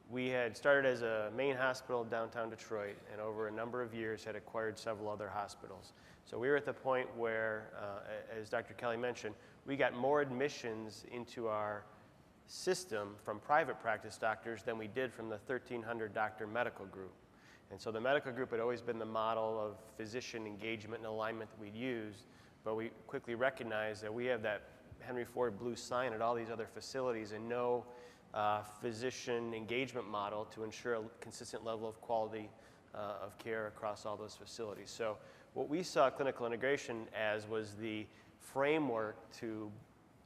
we had started as a main hospital in downtown Detroit, and over a number of years had acquired several other hospitals. So we were at the point where, as Dr. Kelly mentioned, we got more admissions into our system from private practice doctors than we did from the 1,300 doctor medical group. And so the medical group had always been the model of physician engagement and alignment that we'd used, but we quickly recognized that we have that Henry Ford blue sign at all these other facilities and no physician engagement model to ensure a consistent level of quality of care across all those facilities. So what we saw clinical integration as was the framework to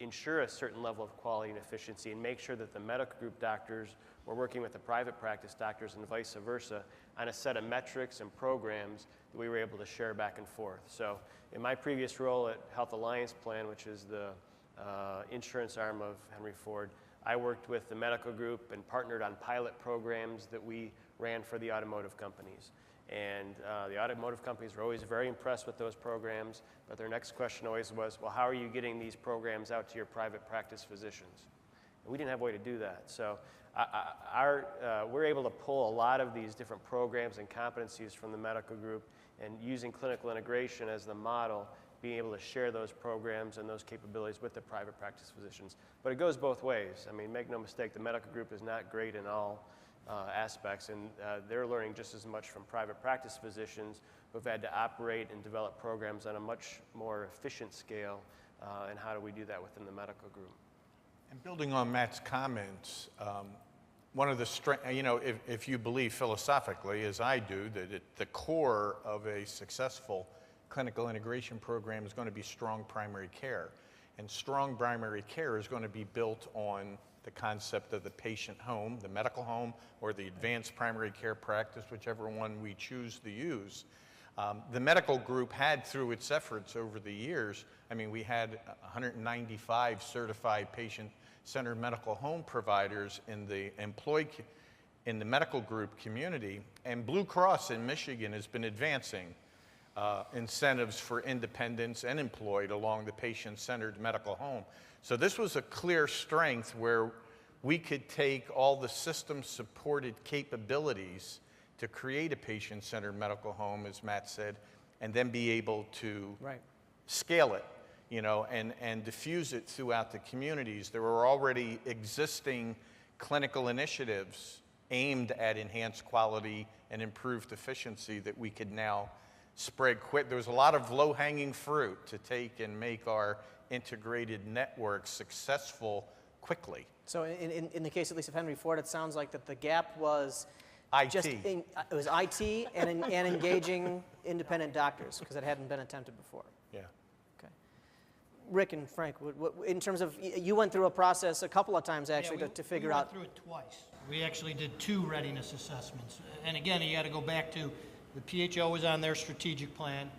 ensure a certain level of quality and efficiency and make sure that the medical group doctors we're working with the private practice doctors and vice versa on a set of metrics and programs that we were able to share back and forth. So in my previous role at Health Alliance Plan, which is the insurance arm of Henry Ford, I worked with the medical group and partnered on pilot programs that we ran for the automotive companies. And the automotive companies were always very impressed with those programs, but their next question always was, well, how are you getting these programs out to your private practice physicians? And we didn't have a way to do that. So we're able to pull a lot of these different programs and competencies from the medical group, and using clinical integration as the model, being able to share those programs and those capabilities with the private practice physicians. But it goes both ways. I mean, make no mistake, the medical group is not great in all aspects, and they're learning just as much from private practice physicians who've had to operate and develop programs on a much more efficient scale, and how do we do that within the medical group. And building on Matt's comments, one of the strengths, you know, if you believe philosophically, as I do, that the core of a successful clinical integration program is going to be strong primary care. And strong primary care is going to be built on the concept of the patient home, the medical home, or the advanced primary care practice, whichever one we choose to use. The medical group had, through its efforts over the years, I mean, we had 195 certified patient-centered medical home providers in the medical group community, and Blue Cross in Michigan has been advancing incentives for independents and employed along the patient-centered medical home. So this was a clear strength where we could take all the system-supported capabilities to create a patient-centered medical home, as Matt said, and then be able to scale it, you know, and diffuse it throughout the communities. There were already existing clinical initiatives aimed at enhanced quality and improved efficiency that we could now spread quick. There was a lot of low-hanging fruit to take and make our integrated network successful quickly. So in the case, at least of Henry Ford, it sounds like that the gap was IT. it was IT and engaging independent doctors, because it hadn't been attempted before. Yeah. Okay. Rick and Frank, in terms of, you went through a process a couple of times actually to figure out. We went through it twice. We actually did 2 readiness assessments. And again, you got to go back to the PHO was on their strategic plan,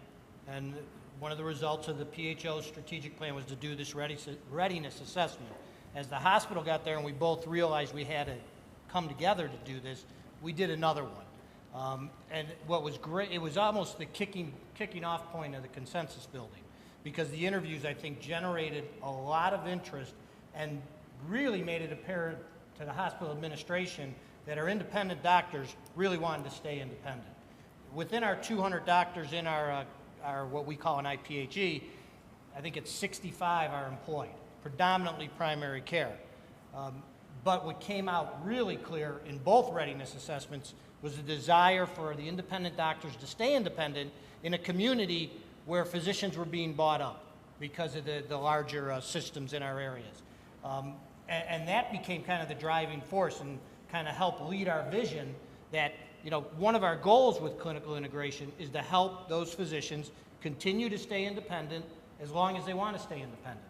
and one of the results of the PHO's strategic plan was to do this readiness assessment. As the hospital got there and we both realized we had to come together to do this, we did another one. And what was great, it was almost the kicking off point of the consensus building, because the interviews, I think, generated a lot of interest and really made it apparent to the hospital administration that our independent doctors really wanted to stay independent. Within our 200 doctors in our what we call an IPAG, I think it's 65 are employed, predominantly primary care. But what came out really clear in both readiness assessments was a desire for the independent doctors to stay independent in a community where physicians were being bought up because of the larger systems in our areas. And that became kind of the driving force and kind of helped lead our vision that, you know, one of our goals with clinical integration is to help those physicians continue to stay independent as long as they want to stay independent.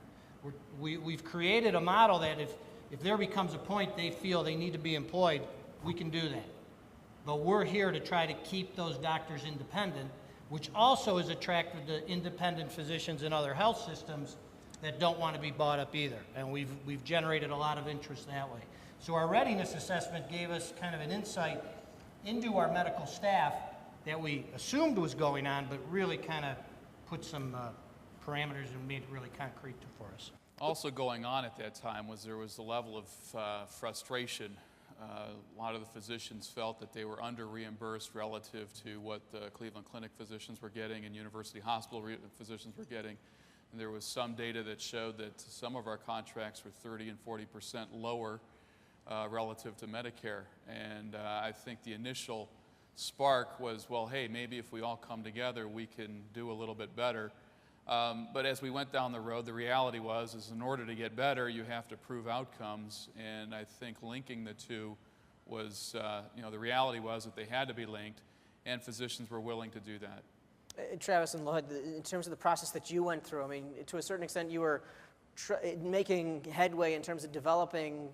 We've created a model that if there becomes a point they feel they need to be employed, we can do that. But we're here to try to keep those doctors independent, which also has attracted the independent physicians in other health systems that don't want to be bought up either. And we've generated a lot of interest that way. So our readiness assessment gave us kind of an insight into our medical staff that we assumed was going on, but really kind of put some parameters and made it really concrete for us. Also going on at that time was there was a level of frustration. A lot of the physicians felt that they were under-reimbursed relative to what the Cleveland Clinic physicians were getting and University Hospital physicians were getting. And there was some data that showed that some of our contracts were 30 and 40% lower relative to Medicare. And I think the initial spark was, well, hey, maybe if we all come together, we can do a little bit better. But as we went down the road, the reality was in order to get better, you have to prove outcomes. And I think linking the two was, the reality was that they had to be linked, and physicians were willing to do that. Travis and Lloyd, in terms of the process that you went through, I mean, to a certain extent, you were making headway in terms of developing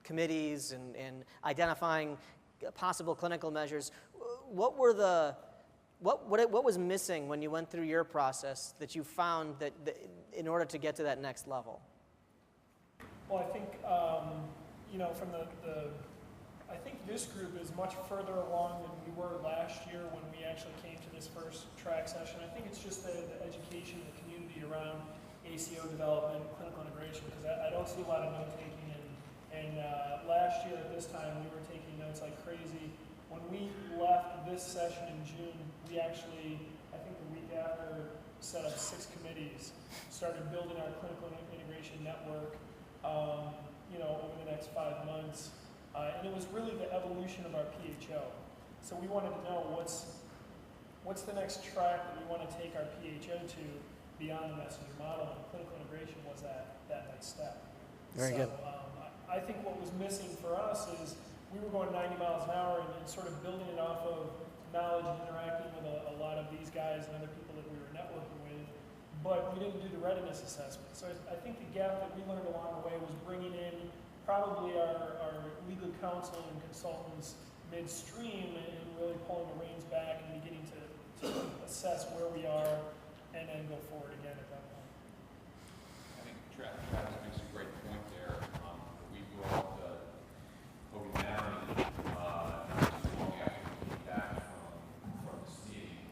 committees and identifying possible clinical measures. What were the what was missing when you went through your process that you found that in order to get to that next level? Well, I think from I think this group is much further along than we were last year when we actually came to this first track session. I think it's just the education of the community around ACO development, clinical integration, because I don't see a lot of note taking. And last year at this time, we were taking notes like crazy. When we left this session in June, we actually, I think the week after, set up 6 committees, started building our clinical integration network, over the next 5 months. And it was really the evolution of our PHO. So we wanted to know what's the next track that we want to take our PHO to beyond the messenger model, and clinical integration was that next step. Very good. I think what was missing for us is we were going 90 miles an hour and sort of building it off of knowledge and interacting with a lot of these guys and other people that we were networking with, but we didn't do the readiness assessment. So I think the gap that we learned along the way was bringing in probably our legal counsel and consultants midstream and really pulling the reins back and beginning to assess where we are and then go forward again at that point. I think Travis makes a great point there. We brought Hogan Marin not too long after we came back from this meeting,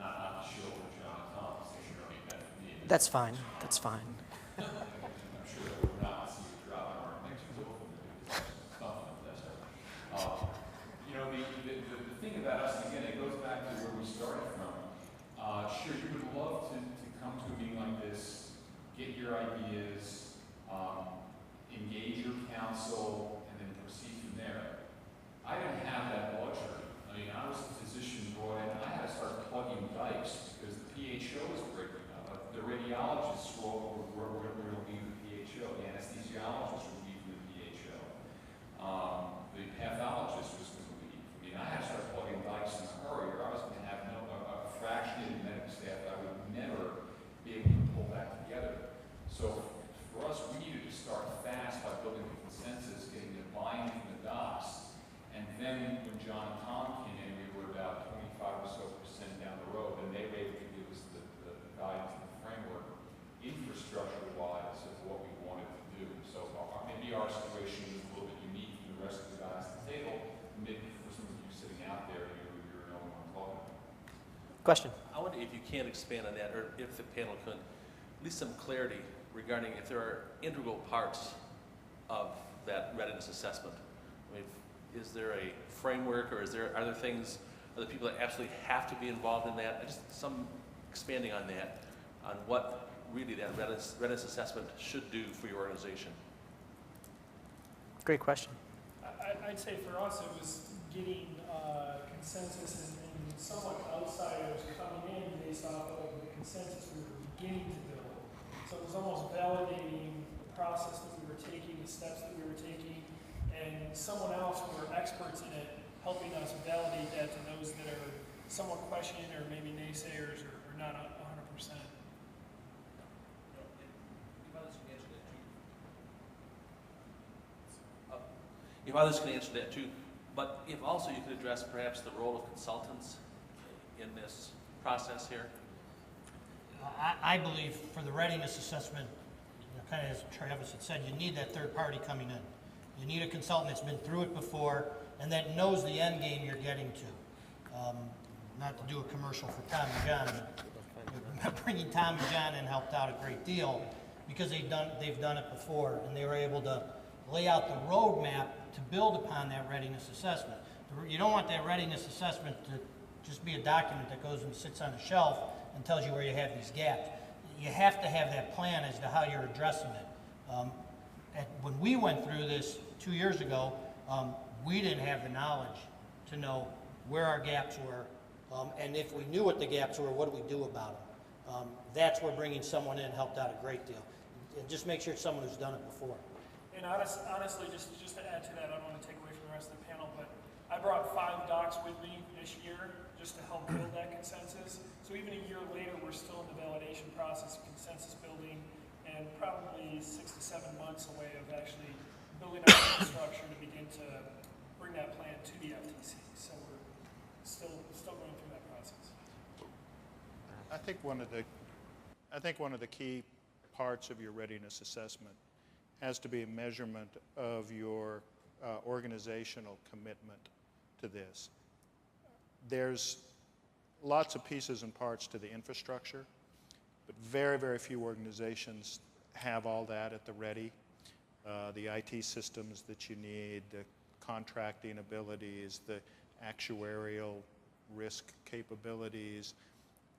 not to show what John and Tom, they should already met for me. That's fine. That's fine. I'm sure that we're not seeing a drop in our connections over the thing about us, and again, it goes back to where we started from. Sure, you would love to come to a meeting like this, get your ideas, engage your counsel, and then proceed from there. I didn't have that luxury. I mean, I was a physician brought in, I had to start plugging dikes because the PHO was breaking up. The radiologists were going to leave the PHO. The anesthesiologists were leaving the PHO. The pathologist was going to leave. I mean, I had to start plugging dikes in a hurry, or I was going to have a fractionated medical staff that I would never be able to pull back together. So for us, we needed to start fast by building a consensus, getting the buy-in from the docs, and then when John and Tom came in, we were about 25% or so down the road, and they were able to give us the guidance and the framework, infrastructure-wise, of what we wanted to do. So maybe our situation is a little bit unique from the rest of the guys at the table. Maybe for some of you sitting out there, you're no one talking. Question. I wonder if you can expand on that, or if the panel could, at least some clarity regarding if there are integral parts of that readiness assessment. I mean, is there a framework, or are there things, are there people that absolutely have to be involved in that? Just some expanding on that, on what really that readiness assessment should do for your organization. Great question. I'd say for us it was getting consensus and somewhat outsiders coming in based off of the consensus we were beginning to build. So it was almost validating the process that we were taking, the steps that we were taking, and someone else who were experts in it helping us validate that to those that are somewhat questioning or maybe naysayers or not 100%. If others can answer that too, but if also you could address perhaps the role of consultants in this process here. I believe for the readiness assessment, kind of as Travis had said, you need that third party coming in. You need a consultant that's been through it before and that knows the end game you're getting to. Not to do a commercial for Tom and John, but bringing Tom and John in helped out a great deal because they've done it before, and they were able to lay out the roadmap to build upon that readiness assessment. You don't want that readiness assessment to just be a document that goes and sits on a shelf and tells you where you have these gaps. You have to have that plan as to how you're addressing it. When we went through this 2 years ago, we didn't have the knowledge to know where our gaps were, and if we knew what the gaps were, what do we do about them? That's where bringing someone in helped out a great deal. And just make sure it's someone who's done it before. And honestly, just to add to that, I don't want to take away from the rest of the panel, but I brought 5 docs with me this year just to help build that consensus. So even a year later, we're still in the validation process of consensus building, and probably 6 to 7 months away of actually building our infrastructure to begin to bring that plan to the FTC. So we're still going through that process. I think one of the key parts of your readiness assessment has to be a measurement of your organizational commitment to this. There's lots of pieces and parts to the infrastructure, but very, very few organizations have all that at the ready. The IT systems that you need, the contracting abilities, the actuarial risk capabilities,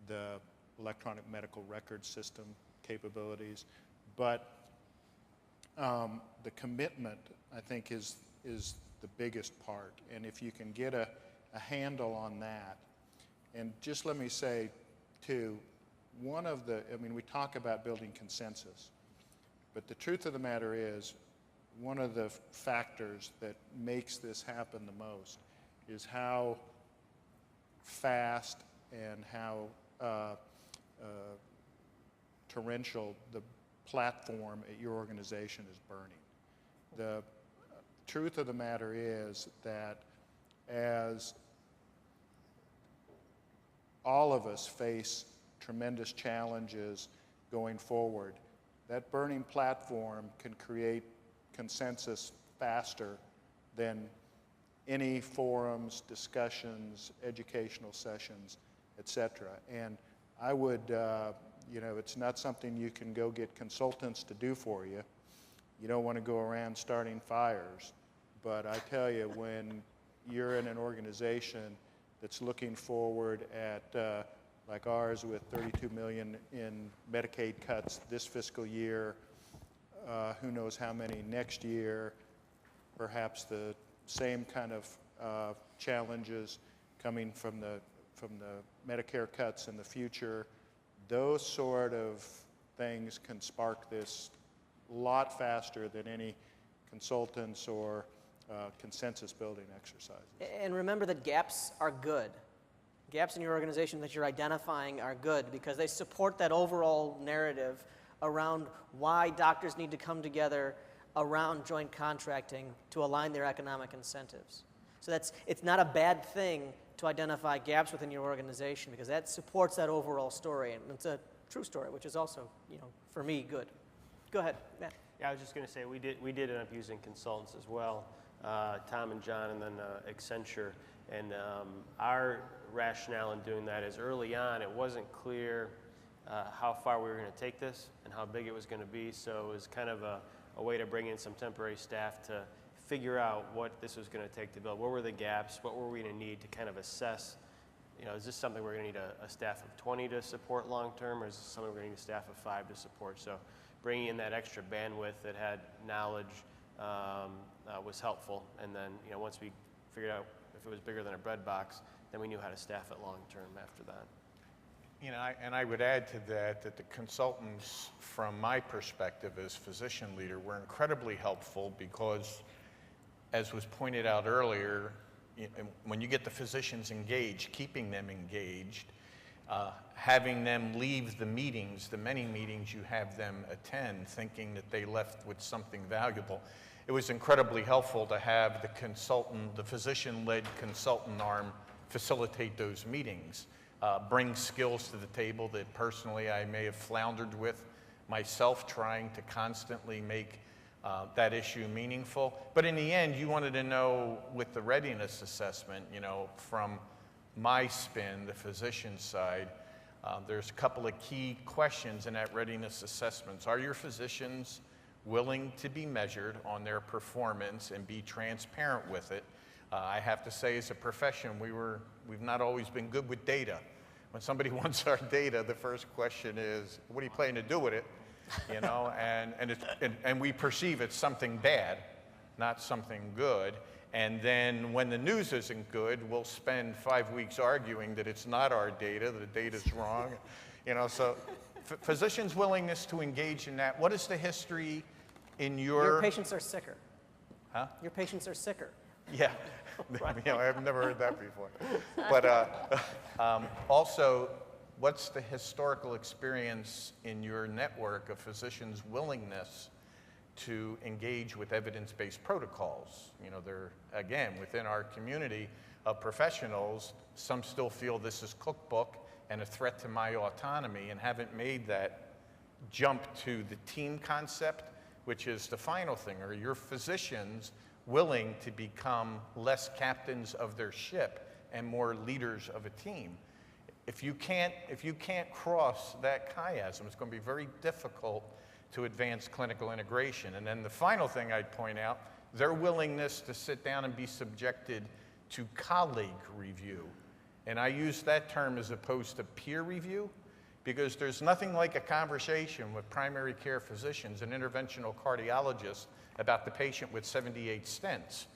the electronic medical record system capabilities. But the commitment, I think, is the biggest part. And if you can get a handle on that, and just let me say, too, we talk about building consensus, but the truth of the matter is, one of the factors that makes this happen the most is how fast and how torrential the platform at your organization is burning. The truth of the matter is that as all of us face tremendous challenges going forward, that burning platform can create consensus faster than any forums, discussions, educational sessions, etc. And I would, it's not something you can go get consultants to do for you. You don't want to go around starting fires. But I tell you, when you're in an organization that's looking forward at, like ours with $32 million in Medicaid cuts this fiscal year, who knows how many next year, perhaps the same kind of challenges coming from the Medicare cuts in the future. Those sort of things can spark this a lot faster than any consultants or consensus building exercises. And remember that gaps are good. Gaps in your organization that you're identifying are good because they support that overall narrative around why doctors need to come together around joint contracting to align their economic incentives. So it's not a bad thing to identify gaps within your organization because that supports that overall story, and it's a true story, which is also, for me, good. Go ahead, Matt. Yeah, I was just going to say we did end up using consultants as well, Tom and John, and then Accenture. And our rationale in doing that is early on, it wasn't clear how far we were going to take this and how big it was going to be. So it was kind of a way to bring in some temporary staff to figure out what this was going to take to build. What were the gaps? What were we going to need to kind of assess? Is this something we're going to need a staff of 20 to support long term, or is this something we're going to need a staff of 5 to support? So bringing in that extra bandwidth that had knowledge was helpful. And then, once we figured out if it was bigger than a bread box, then we knew how to staff it long term after that. And I would add to that the consultants, from my perspective as physician leader, were incredibly helpful because, as was pointed out earlier, when you get the physicians engaged, keeping them engaged, having them leave the meetings, the many meetings you have them attend, thinking that they left with something valuable. It was incredibly helpful to have the physician-led consultant arm facilitate those meetings, bring skills to the table that personally I may have floundered with myself, trying to constantly make that issue meaningful. But in the end, you wanted to know with the readiness assessment, from my spin, the physician side, there's a couple of key questions in that readiness assessment. Are your physicians willing to be measured on their performance and be transparent with it? I have to say, as a profession, we've not always been good with data. When somebody wants our data, the first question is, what are you planning to do with it? And we perceive it's something bad, not something good. And then when the news isn't good, we'll spend 5 weeks arguing that it's not our data, the data's wrong. So physicians' willingness to engage in that. What is the history in Your patients are sicker. Huh? Your patients are sicker. Yeah. I've never heard that before. But also, what's the historical experience in your network of physicians' willingness to engage with evidence-based protocols. You know, they're, again, within our community of professionals, some still feel this is cookbook and a threat to my autonomy and haven't made that jump to the team concept, which is the final thing. Are your physicians willing to become less captains of their ship and more leaders of a team? If you can't cross that chiasm, it's going to be very difficult to advance clinical integration. And then the final thing I'd point out, their willingness to sit down and be subjected to colleague review. And I use that term as opposed to peer review, because there's nothing like a conversation with primary care physicians and interventional cardiologists about the patient with 78 stents.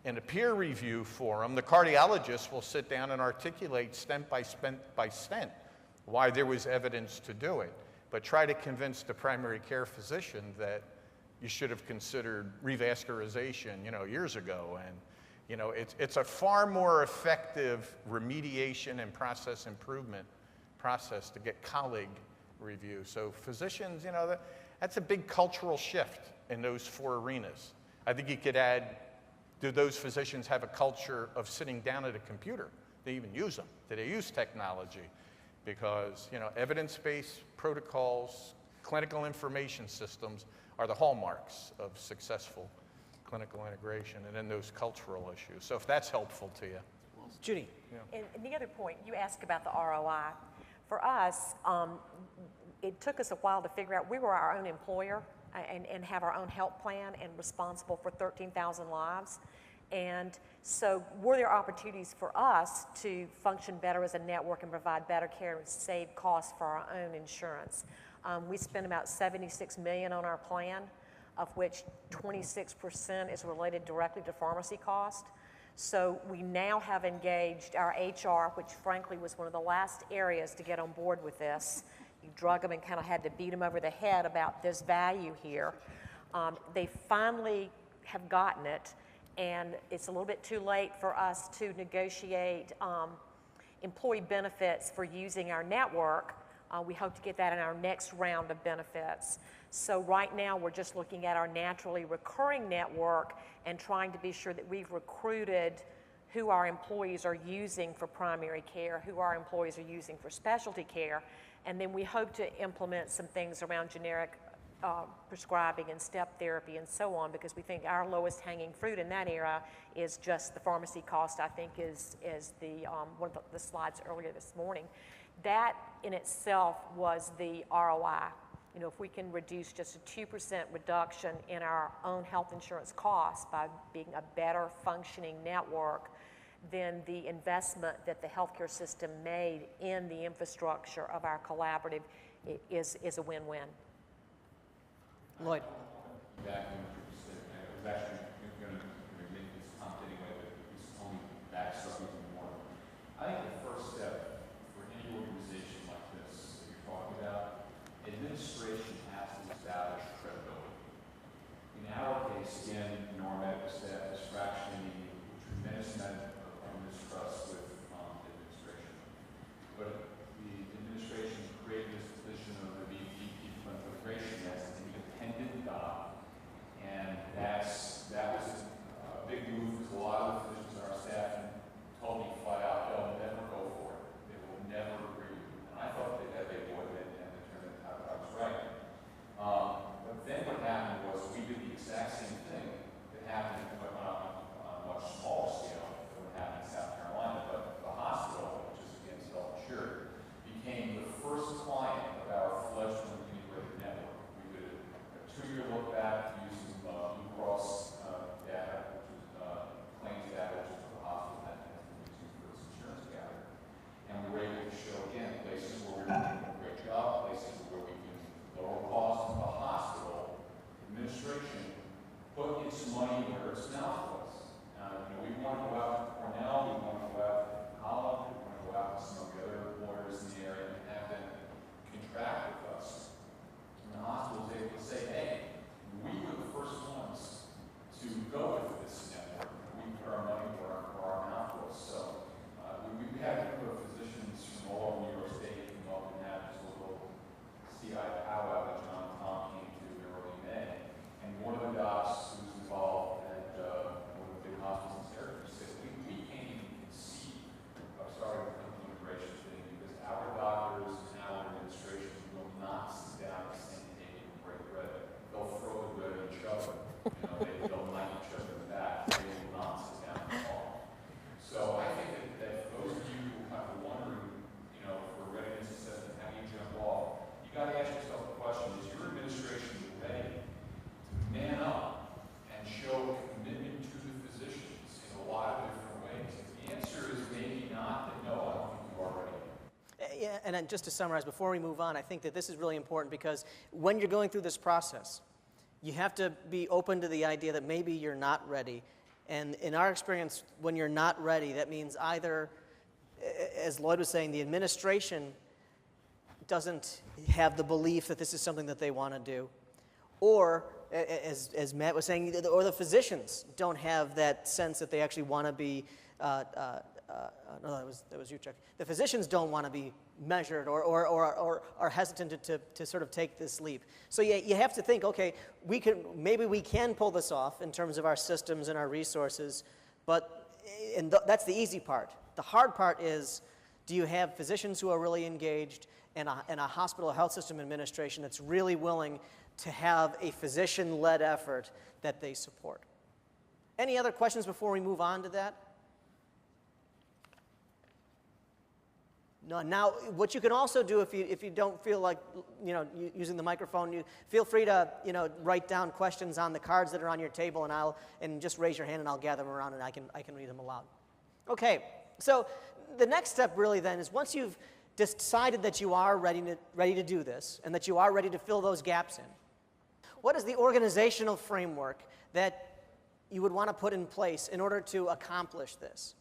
In a peer review forum, the cardiologist will sit down and articulate stent by stent why there was evidence to do it, but try to convince the primary care physician that you should have considered revascularization, you know, years ago. And you know, it's a far more effective remediation and process improvement process to get colleague review. So physicians, you know, that's a big cultural shift in those four arenas. I think you could add, do those physicians have a culture of sitting down at a computer? They even use them. Do they use technology? Because, you know, evidence-based protocols, clinical information systems are the hallmarks of successful clinical integration, and then those cultural issues. So if that's helpful to you. Judy. Yeah. And the other point, you asked about the ROI. For us, it took us a while to figure out we were our own employer and have our own health plan and responsible for 13,000 lives. And so were there opportunities for us to function better as a network and provide better care and save costs for our own insurance? We spend about $76 million on our plan, of which 26% is related directly to pharmacy cost. So we now have engaged our HR, which frankly was one of the last areas to get on board with this. You drug them and kind of had to beat them over the head about this value here. They finally have gotten it, and it's a little bit too late for us to negotiate employee benefits for using our network. We hope to get that in our next round of benefits. So right now we're just looking at our naturally recurring network and trying to be sure that we've recruited who our employees are using for primary care, who our employees are using for specialty care, and then we hope to implement some things around generic prescribing and step therapy and so on, because we think our lowest hanging fruit in that area is just the pharmacy cost, I think is the one of the slides earlier this morning. That in itself was the ROI. You know, if we can reduce just a 2% reduction in our own health insurance costs by being a better functioning network, then the investment that the healthcare system made in the infrastructure of our collaborative is a win-win. Lloyd. Back in what you said, I was actually going to make this comment anyway, but this only backstruck even more. I think the first step for any organization like this that you're talking about, administration has to establish credibility. In our case, again, Norm Edwards is fractioning a tremendous amount of mistrust with administration. But the administration created this position of the VP clinical integration as an independent doc, and that was a big move because a lot of the physicians on our staff told me flat out, they'll never go and then just to summarize, before we move on, I think that this is really important because when you're going through this process, you have to be open to the idea that maybe you're not ready. And in our experience, when you're not ready, that means either, as Lloyd was saying, the administration doesn't have the belief that this is something that they want to do, or, as Matt was saying, or the physicians don't have that sense that they actually want to be, no, that was you, Chuck. The physicians don't want to be measured or are hesitant to sort of take this leap. So you have to think, okay, maybe we can pull this off in terms of our systems and our resources, but that's the easy part. The hard part is, do you have physicians who are really engaged and a hospital health system administration that's really willing to have a physician-led effort that they support? Any other questions before we move on to that? No. Now, what you can also do if you don't feel like using the microphone, you feel free to write down questions on the cards that are on your table, and just raise your hand and I'll gather them around and I can read them aloud. Okay. So the next step really then is once you've decided that you are ready to do this and that you are ready to fill those gaps in, what is the organizational framework that you would want to put in place in order to accomplish this?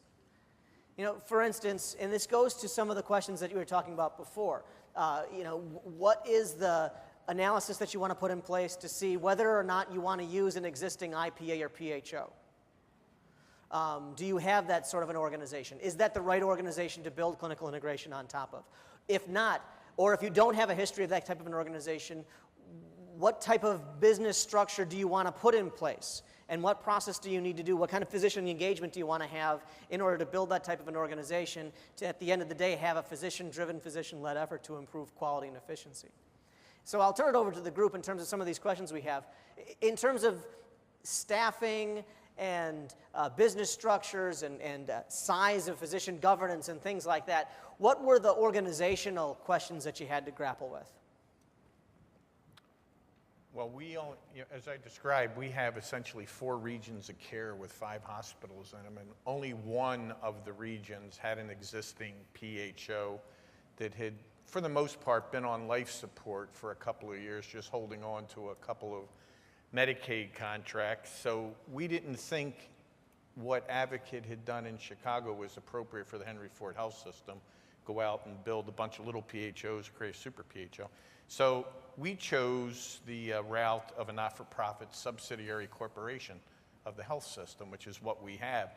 For instance, and this goes to some of the questions that you were talking about before, what is the analysis that you want to put in place to see whether or not you want to use an existing IPA or PHO? Do you have that sort of an organization? Is that the right organization to build clinical integration on top of? If not, or if you don't have a history of that type of an organization, what type of business structure do you want to put in place? And what process do you need to do? What kind of physician engagement do you want to have in order to build that type of an organization to, at the end of the day, have a physician-driven, physician-led effort to improve quality and efficiency? So I'll turn it over to the group in terms of some of these questions we have. In terms of staffing and business structures and size of physician governance and things like that, what were the organizational questions that you had to grapple with? Well, as I described, we have essentially 4 regions of care with 5 hospitals in them, and only one of the regions had an existing PHO that had, for the most part, been on life support for a couple of years, just holding on to a couple of Medicaid contracts. So we didn't think what Advocate had done in Chicago was appropriate for the Henry Ford Health System. Go out and build a bunch of little PHOs, create a super PHO. So we chose the route of a not-for-profit subsidiary corporation of the health system, which is what we have.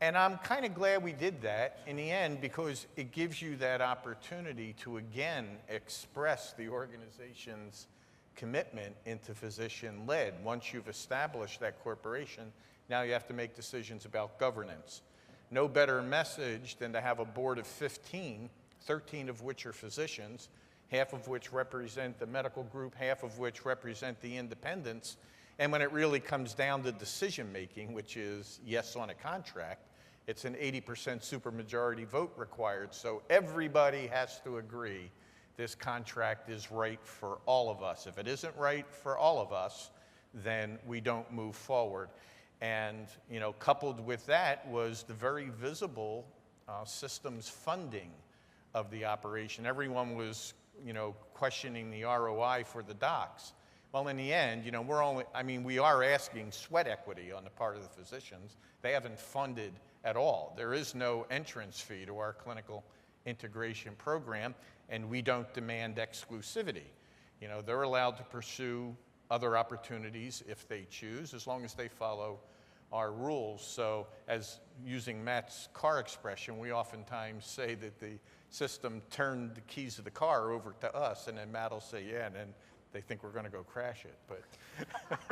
And I'm kind of glad we did that in the end because it gives you that opportunity to again express the organization's commitment into physician-led. Once you've established that corporation, now you have to make decisions about governance. No better message than to have a board of 15, 13 of which are physicians, half of which represent the medical group, half of which represent the independents. And when it really comes down to decision-making, which is yes on a contract, it's an 80% supermajority vote required. So everybody has to agree this contract is right for all of us. If it isn't right for all of us, then we don't move forward. And coupled with that was the very visible systems funding of the operation. Everyone was questioning the ROI for the docs. Well, in the end, we are asking sweat equity on the part of the physicians. They haven't funded at all. There is no entrance fee to our clinical integration program, and we don't demand exclusivity. They're allowed to pursue other opportunities if they choose, as long as they follow our rules. So, as using Matt's car expression, we oftentimes say that the system turned the keys of the car over to us, and then Matt will say, yeah, and then they think we're going to go crash it. But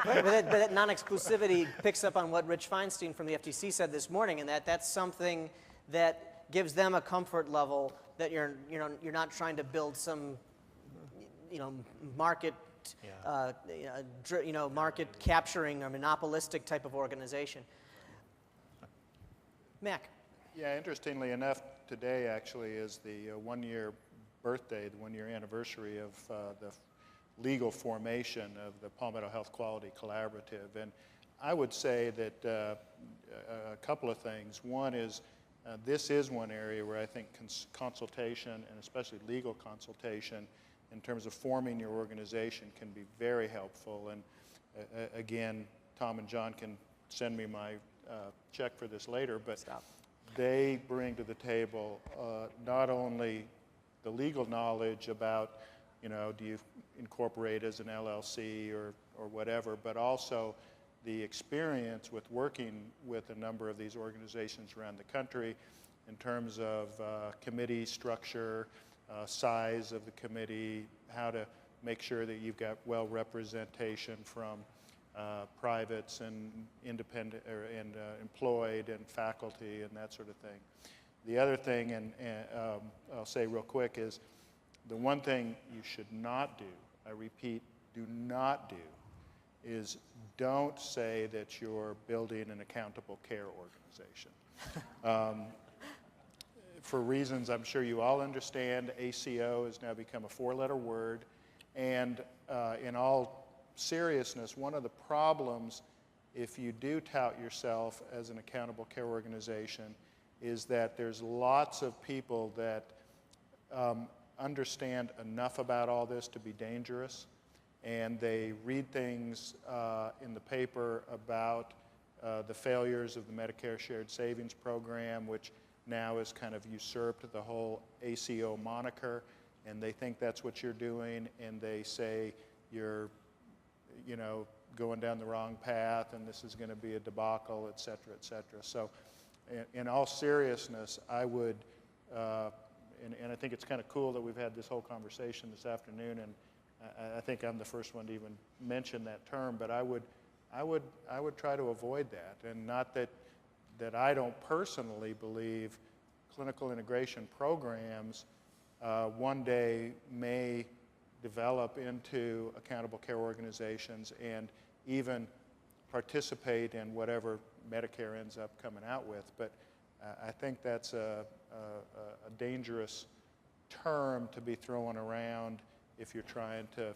that non-exclusivity picks up on what Rich Feinstein from the FTC said this morning, and that's something that gives them a comfort level that you're not trying to build some market market capturing or monopolistic type of organization. Mac. Yeah, interestingly enough, today actually is the 1-year birthday, the 1-year anniversary of the legal formation of the Palmetto Health Quality Collaborative. And I would say that a couple of things. One is this is one area where I think consultation, and especially legal consultation, in terms of forming your organization can be very helpful. And again, Tom and John can send me my check for this later, but they bring to the table not only the legal knowledge about, you know, do you incorporate as an LLC or whatever, but also the experience with working with a number of these organizations around the country in terms of committee structure, size of the committee, how to make sure that you've got well representation from privates and independent and employed and faculty and that sort of thing. The other thing, and I'll say real quick, is the one thing you should not do, I repeat, do not do, is don't say that you're building an accountable care organization. For reasons I'm sure you all understand, ACO has now become a four-letter word, and in all seriousness, one of the problems if you do tout yourself as an accountable care organization is that there's lots of people that understand enough about all this to be dangerous, and they read things in the paper about the failures of the Medicare Shared Savings Program, which now has kind of usurped the whole ACO moniker, and they think that's what you're doing, and they say you're, you know, going down the wrong path, and this is going to be a debacle, et cetera, et cetera. So in all seriousness, I would, and I think it's kind of cool that we've had this whole conversation this afternoon, and I think I'm the first one to even mention that term, but I would try to avoid that. And not that I don't personally believe clinical integration programs one day may develop into accountable care organizations and even participate in whatever Medicare ends up coming out with. But I think that's a dangerous term to be throwing around if you're trying to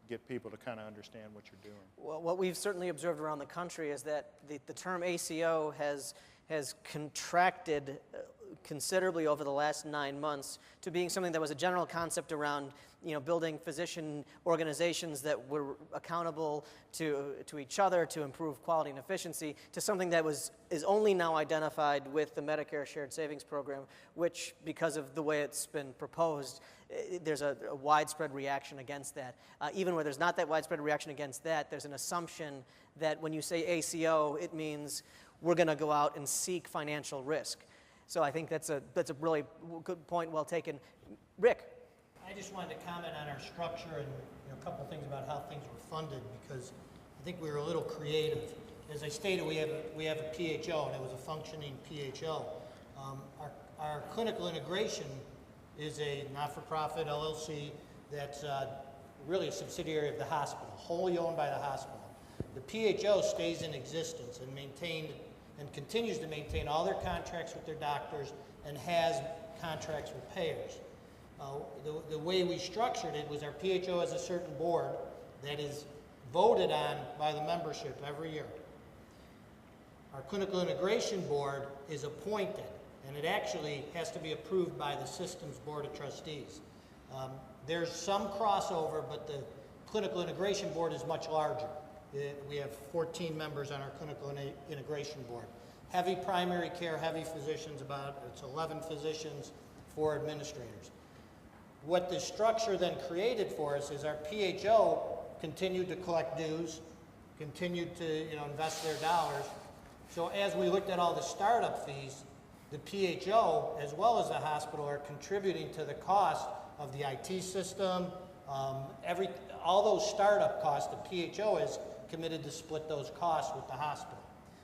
get people to kind of understand what you're doing. Well, what we've certainly observed around the country is that the term ACO has contracted considerably over the last 9 months to being something that was a general concept around, you know, building physician organizations that were accountable to each other to improve quality and efficiency, to something that is only now identified with the Medicare Shared Savings Program, which, because of the way it's been proposed, there's a widespread reaction against that. Even where there's not that widespread reaction against that, there's an assumption that when you say ACO, it means we're going to go out and seek financial risk. So I think that's a really good point, well taken. Rick? I just wanted to comment on our structure and a couple things about how things were funded, because I think we were a little creative. As I stated, we have a PHO, and it was a functioning PHO. Our clinical integration is a not-for-profit LLC that's really a subsidiary of the hospital, wholly owned by the hospital. The PHO stays in existence and maintained and continues to maintain all their contracts with their doctors and has contracts with payers. The way we structured it was our PHO has a certain board that is voted on by the membership every year. Our clinical integration board is appointed, and it actually has to be approved by the systems board of trustees. There's some crossover, but the clinical integration board is much larger. We have 14 members on our clinical integration board. Heavy primary care, heavy physicians, it's 11 physicians, 4 administrators. What the structure then created for us is our PHO continued to collect dues, continued to invest their dollars. So as we looked at all the startup fees, the PHO as well as the hospital are contributing to the cost of the IT system, all those startup costs. The PHO is committed to split those costs with the hospital.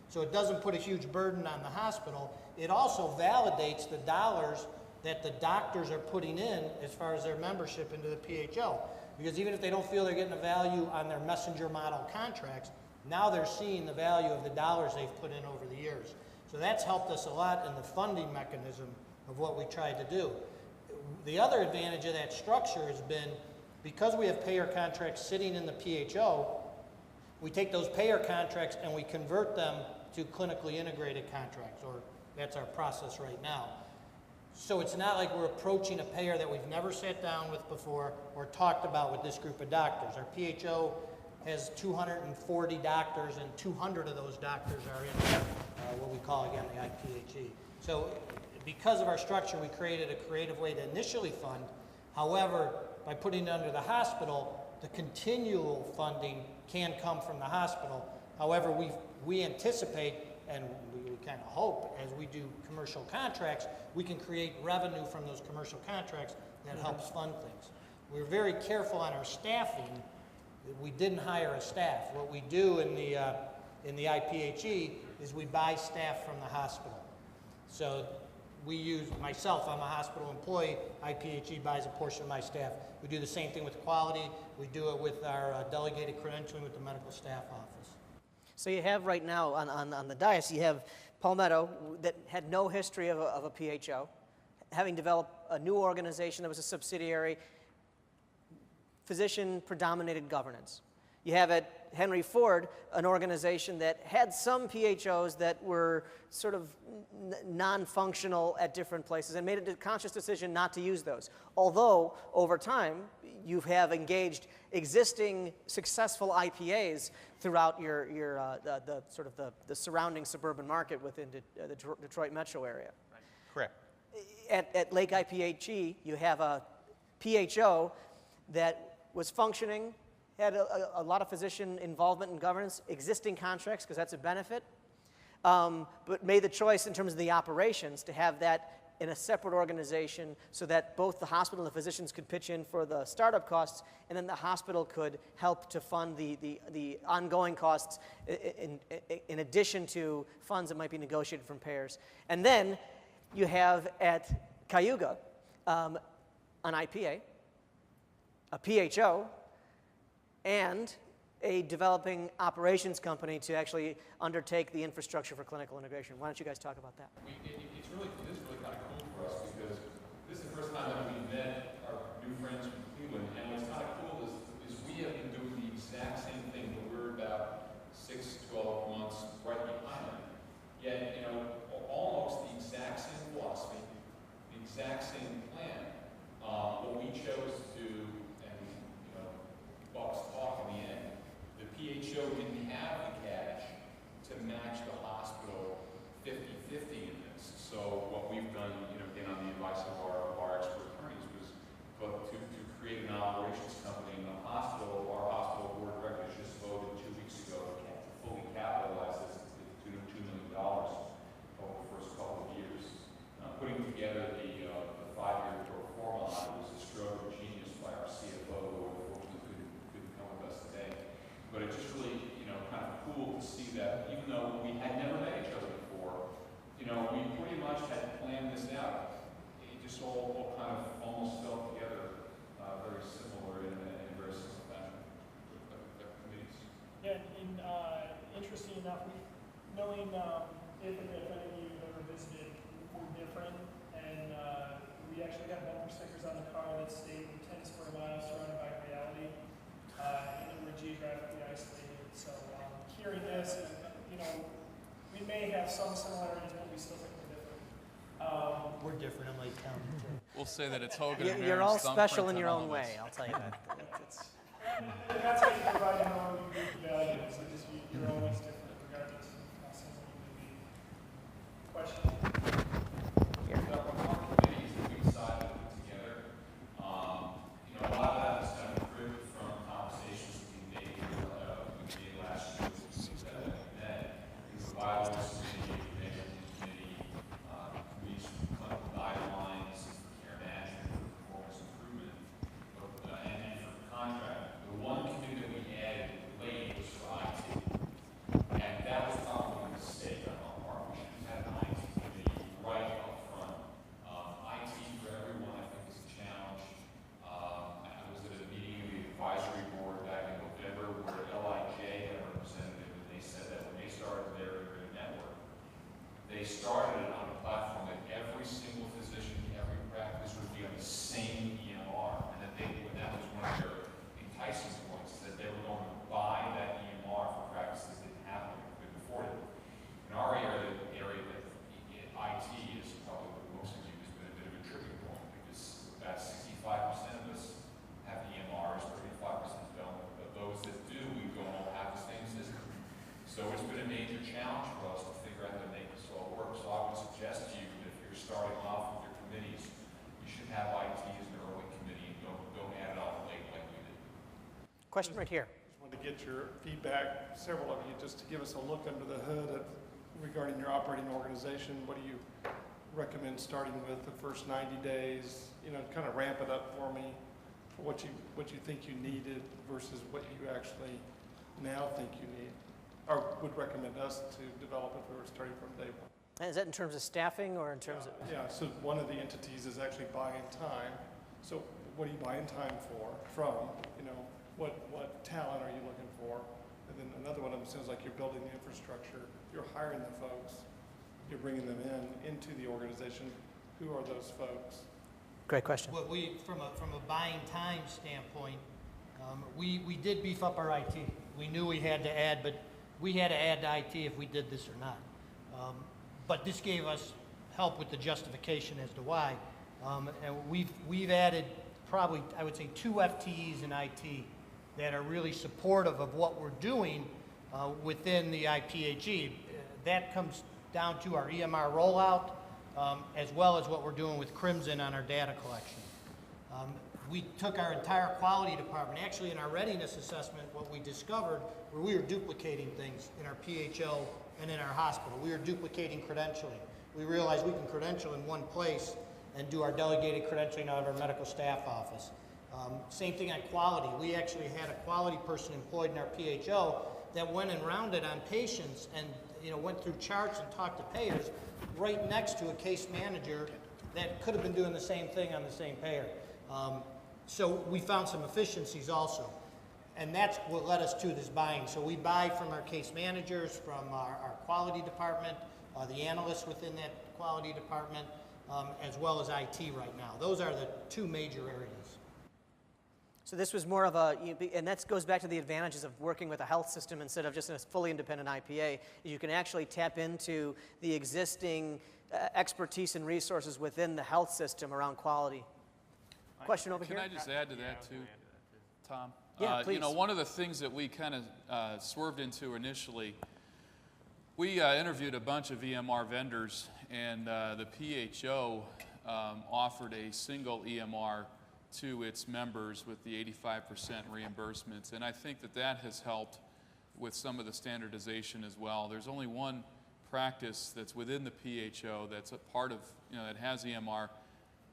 So it doesn't put a huge burden on the hospital. It also validates the dollars that the doctors are putting in as far as their membership into the PHO. Because even if they don't feel they're getting a value on their messenger model contracts, now they're seeing the value of the dollars they've put in over the years. So that's helped us a lot in the funding mechanism of what we tried to do. The other advantage of that structure has been, because we have payer contracts sitting in the PHO, we take those payer contracts and we convert them to clinically integrated contracts, or That's our process right now. So it's not like we're approaching a payer that we've never sat down with before or talked about with this group of doctors. Our PHO has 240 doctors, and 200 of those doctors are in what we call, again, the IPHE. So because of our structure, we created a creative way to initially fund. However, by putting it under the hospital, the continual funding can come from the hospital. However, we anticipate, and we kind of hope, as we do commercial contracts, we can create revenue from those commercial contracts that helps fund things. We're very careful on our staffing. We didn't hire a staff. What we do in the IPHE is we buy staff from the hospital. So we use, myself, I'm a hospital employee, IPHE buys a portion of my staff. We do the same thing with quality. We do it with our delegated credentialing with the medical staff office. So you have right now on the dais, you have Palmetto that had no history of a PHO, having developed a new organization that was a subsidiary, physician-predominated governance. You have at Henry Ford an organization that had some PHOs that were sort of non-functional at different places and made a conscious decision not to use those. Although, over time, you have engaged existing successful IPAs throughout the surrounding suburban market within the Detroit metro area. Right. Correct. At Lake IPHE, you have a PHO that was functioning, had a lot of physician involvement in governance, existing contracts, because that's a benefit, but made the choice in terms of the operations to have that in a separate organization so that both the hospital and the physicians could pitch in for the startup costs, and then the hospital could help to fund the ongoing costs in addition to funds that might be negotiated from payers. And then you have at Cayuga an IPA, a PHO, and a developing operations company to actually undertake the infrastructure for clinical integration. Why don't you guys talk about that? This is really kind of cool for us because this is the first time that we met our new friends from Cleveland, and what's kind of cool is we have been doing the exact same thing, but we're about 6 to 12 months right behind them. Yet, almost the exact same philosophy, the exact same plan. What we chose to do, and bucks talk in the end, the PHO didn't have the cash to match the hospital 50-50 in this. So what we've done, again on the advice of our expert attorneys, was to create an operations company in the hospital. Our hospital board of directors just voted 2 weeks ago to fully capitalize this to $2 million over the first couple of years. Putting together the 5-year pro forma on it was a stroke of genius by our CFO, who unfortunately couldn't come with us today. But it's just really, kind of cool to see that even though we had never met each other before, we pretty much had planned this out. It just all kind of almost fell together very similar in a very similar fashion with the committees. Yeah, interesting enough, knowing if any of you have ever visited, we're different, and we actually got bumper stickers on the car that state 10 square miles surrounded by reality, and then we're geographically isolated. So hearing this, we may have some similarities, but we still think we're different. We're different in Lake County, too. We'll say that it's Hogan and You're all Aaron's special in thumbprint your on all own of way, us. I'll tell you that. And that's how you provide your own unique values. You're always different regardless of how similar you may be. Question? The reform committees that we decided to put together, a lot of that was kind of driven from conversations we made last year with the met. The bylaws committee, the measurement committee, reached clinical guidelines, care management, performance improvement, and for contract. The one starting off with your committees, you should have IT as an early committee and don't add it on late like we did. Question right here. Just wanted to get your feedback, several of you, just to give us a look under the hood regarding your operating organization. What do you recommend starting with the first 90 days? You know, kind of ramp it up for me. What you think you needed versus what you actually now think you need, or would recommend us to develop if we were starting from day one. And is that in terms of staffing or in terms of? Yeah, so one of the entities is actually buying time. So what are you buying time from? You know, what talent are you looking for? And then another one of them sounds like you're building the infrastructure, you're hiring the folks, you're bringing them into the organization. Who are those folks? Great question. What from a buying time standpoint, we did beef up our IT. We knew we had to add, but we had to add to IT if we did this or not. But this gave us help with the justification as to why. And we've added probably, I would say, 2 FTEs in IT that are really supportive of what we're doing within the IPAG. That comes down to our EMR rollout, as well as what we're doing with Crimson on our data collection. We took our entire quality department. Actually, in our readiness assessment, what we discovered were we were duplicating things in our PHO and in our hospital. We were duplicating credentialing. We realized we can credential in one place and do our delegated credentialing out of our medical staff office. Same thing on quality. We actually had a quality person employed in our PHO that went and rounded on patients and went through charts and talked to payers right next to a case manager that could have been doing the same thing on the same payer. So we found some efficiencies also. And that's what led us to this buying. So we buy from our case managers, from our quality department, the analysts within that quality department, as well as IT right now. Those are the 2 major areas. So this was more of a, and that goes back to the advantages of working with a health system instead of just a fully independent IPA. You can actually tap into the existing expertise and resources within the health system around quality. Question over here? Can I just add to that too, Tom? Yeah, please. One of the things that we kind of swerved into initially, we interviewed a bunch of EMR vendors, and the PHO offered a single EMR to its members with the 85% reimbursements, and I think that has helped with some of the standardization as well. There's only one practice that's within the PHO that's a part of, that has EMR,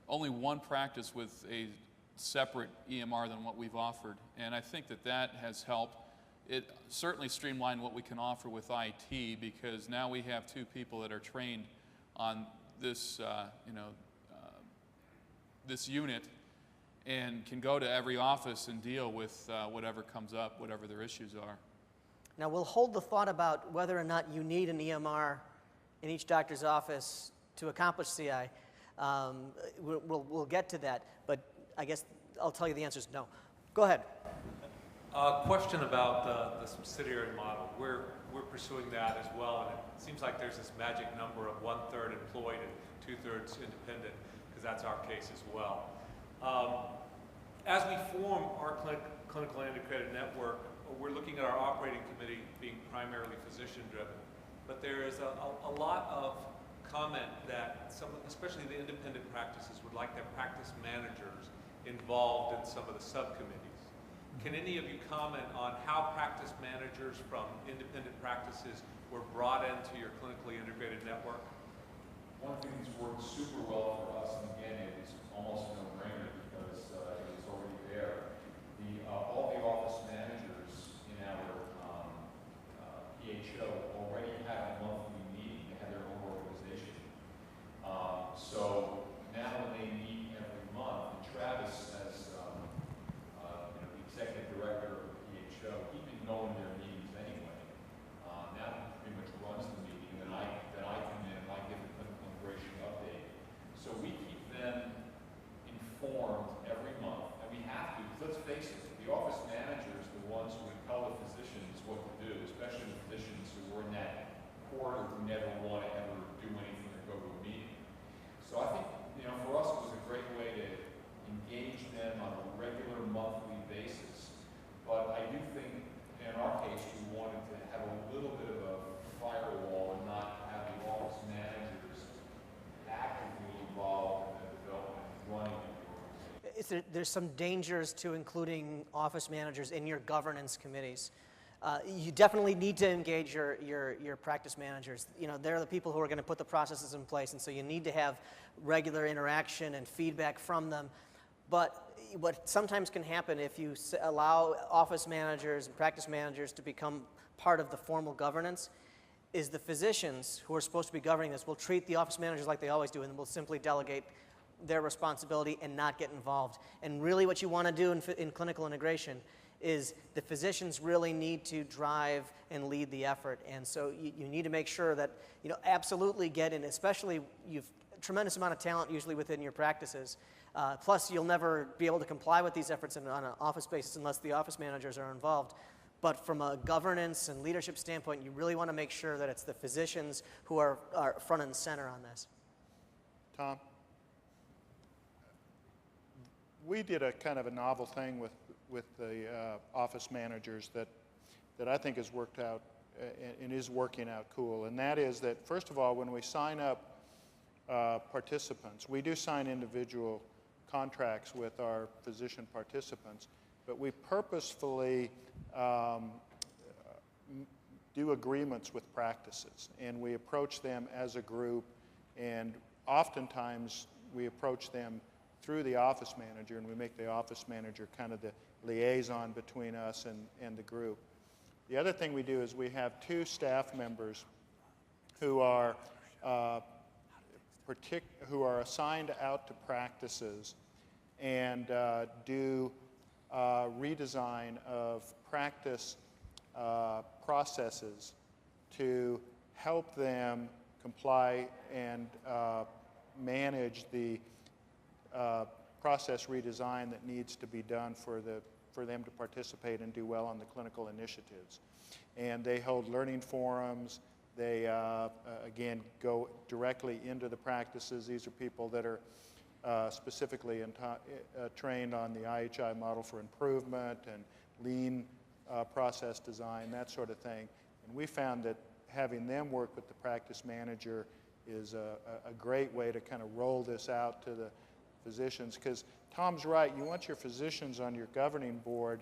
only one practice with a separate EMR than what we've offered, and I think that has helped. It certainly streamlined what we can offer with IT, because now we have 2 people that are trained on this, this unit, and can go to every office and deal with whatever comes up, whatever their issues are. Now we'll hold the thought about whether or not you need an EMR in each doctor's office to accomplish CI. We'll get to that, but I guess I'll tell you the answer is no. Go ahead. Question about the subsidiary model. We're pursuing that as well, and it seems like there's this magic number of 1/3 employed and 2/3 independent, because that's our case as well. As we form our clinical integrated network, we're looking at our operating committee being primarily physician-driven, but there is a lot of comment that especially the independent practices, would like their practice managers involved in some of the subcommittees. Can any of you comment on how practice managers from independent practices were brought into your clinically integrated network? One thing that's worked super well for us, and again, it's almost a no-brainer because it was already there. All the office managers in our PHO already had a monthly meeting. They had their own organization. So now when they meet every month, and Travis, as the executive director of the PHO, he'd been going to their meetings anyway. Now he pretty much runs the meeting, and then I come in and I give the clinical integration update. So we keep them informed every month, and we have to, because let's face it, the office managers, the there's some dangers to including office managers in your governance committees. You definitely need to engage your practice managers. You know, they're the people who are going to put the processes in place, and so you need to have regular interaction and feedback from them. But what sometimes can happen if you allow office managers and practice managers to become part of the formal governance is the physicians who are supposed to be governing this will treat the office managers like they always do and will simply delegate their responsibility and not get involved. And really what you want to do in clinical integration is the physicians really need to drive and lead the effort. And so you need to make sure that, you know, absolutely get in, especially you've a tremendous amount of talent usually within your practices. Plus, you'll never be able to comply with these efforts on an office basis unless the office managers are involved. But from a governance and leadership standpoint, you really want to make sure that it's the physicians who are front and center on this. Tom? We did a kind of a novel thing with the office managers that I think has worked out and is working out cool. And that is that, first of all, when we sign up participants, we do sign individual contracts with our physician participants, but we purposefully do agreements with practices, and we approach them as a group, and oftentimes we approach them through the office manager, and we make the office manager kind of the liaison between us and the group. The other thing we do is we have 2 staff members who are assigned out to practices and do redesign of practice processes to help them comply and manage the process redesign that needs to be done for them to participate and do well on the clinical initiatives. And they hold learning forums. They, again, go directly into the practices. These are people that are specifically trained on the IHI model for improvement and lean process design, that sort of thing. And we found that having them work with the practice manager is a great way to kind of roll this out to the physicians, because Tom's right, you want your physicians on your governing board,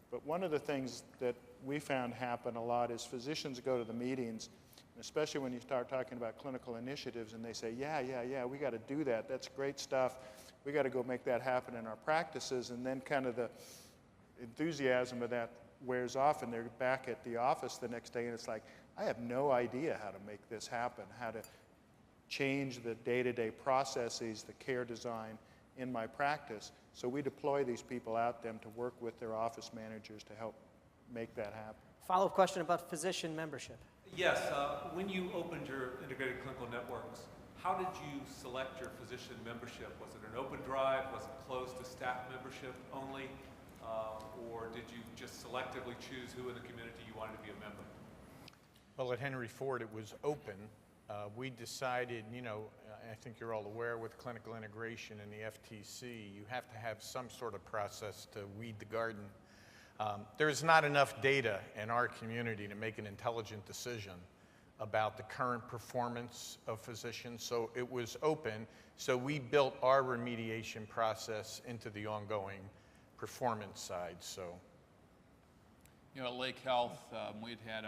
but one of the things that we found happen a lot is physicians go to the meetings, especially when you start talking about clinical initiatives, and they say, yeah, we got to do that. That's great stuff. We got to go make that happen in our practices. And then kind of the enthusiasm of that wears off, and they're back at the office the next day, and it's like, I have no idea how to make this happen, how to change the day-to-day processes, the care design in my practice. So we deploy these people out them to work with their office managers to help make that happen. Follow-up question about physician membership. Yes, when you opened your integrated clinical networks, how did you select your physician membership? Was it an open drive? Was it closed to staff membership only? Or did you just selectively choose who in the community you wanted to be a member? Well, at Henry Ford, it was open. We decided, you know, I think you're all aware with clinical integration and the FTC, you have to have some sort of process to weed the garden. There's not enough data in our community to make an intelligent decision about the current performance of physicians, so it was open. So we built our remediation process into the ongoing performance side. So, you know, at Lake Health, we'd had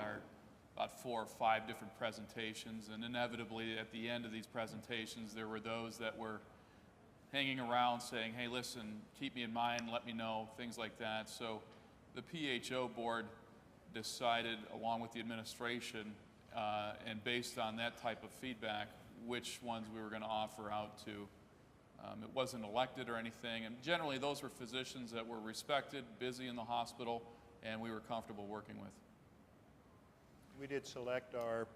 about 4 or 5 different presentations, and inevitably at the end of these presentations there were those that were hanging around saying, hey, listen, keep me in mind, let me know, things like that. So the PHO board decided, along with the administration, and based on that type of feedback, which ones we were going to offer out to. It wasn't elected or anything, and generally those were physicians that were respected, busy in the hospital, and we were comfortable working with. We did select our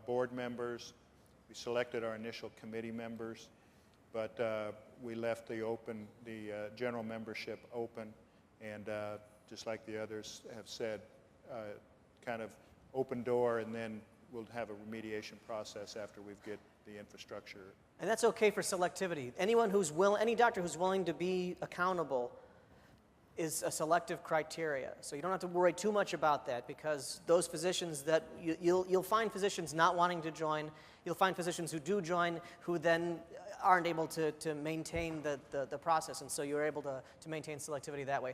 board members. We selected our initial committee members, but we left the general membership open, and just like the others have said, kind of open door, and then we'll have a remediation process after we get the infrastructure. And that's okay for selectivity. Any doctor who's willing to be accountable is a selective criteria. So you don't have to worry too much about that, because those physicians that you'll find physicians not wanting to join. You'll find physicians who do join who then aren't able to maintain the process, and so you're able to maintain selectivity that way.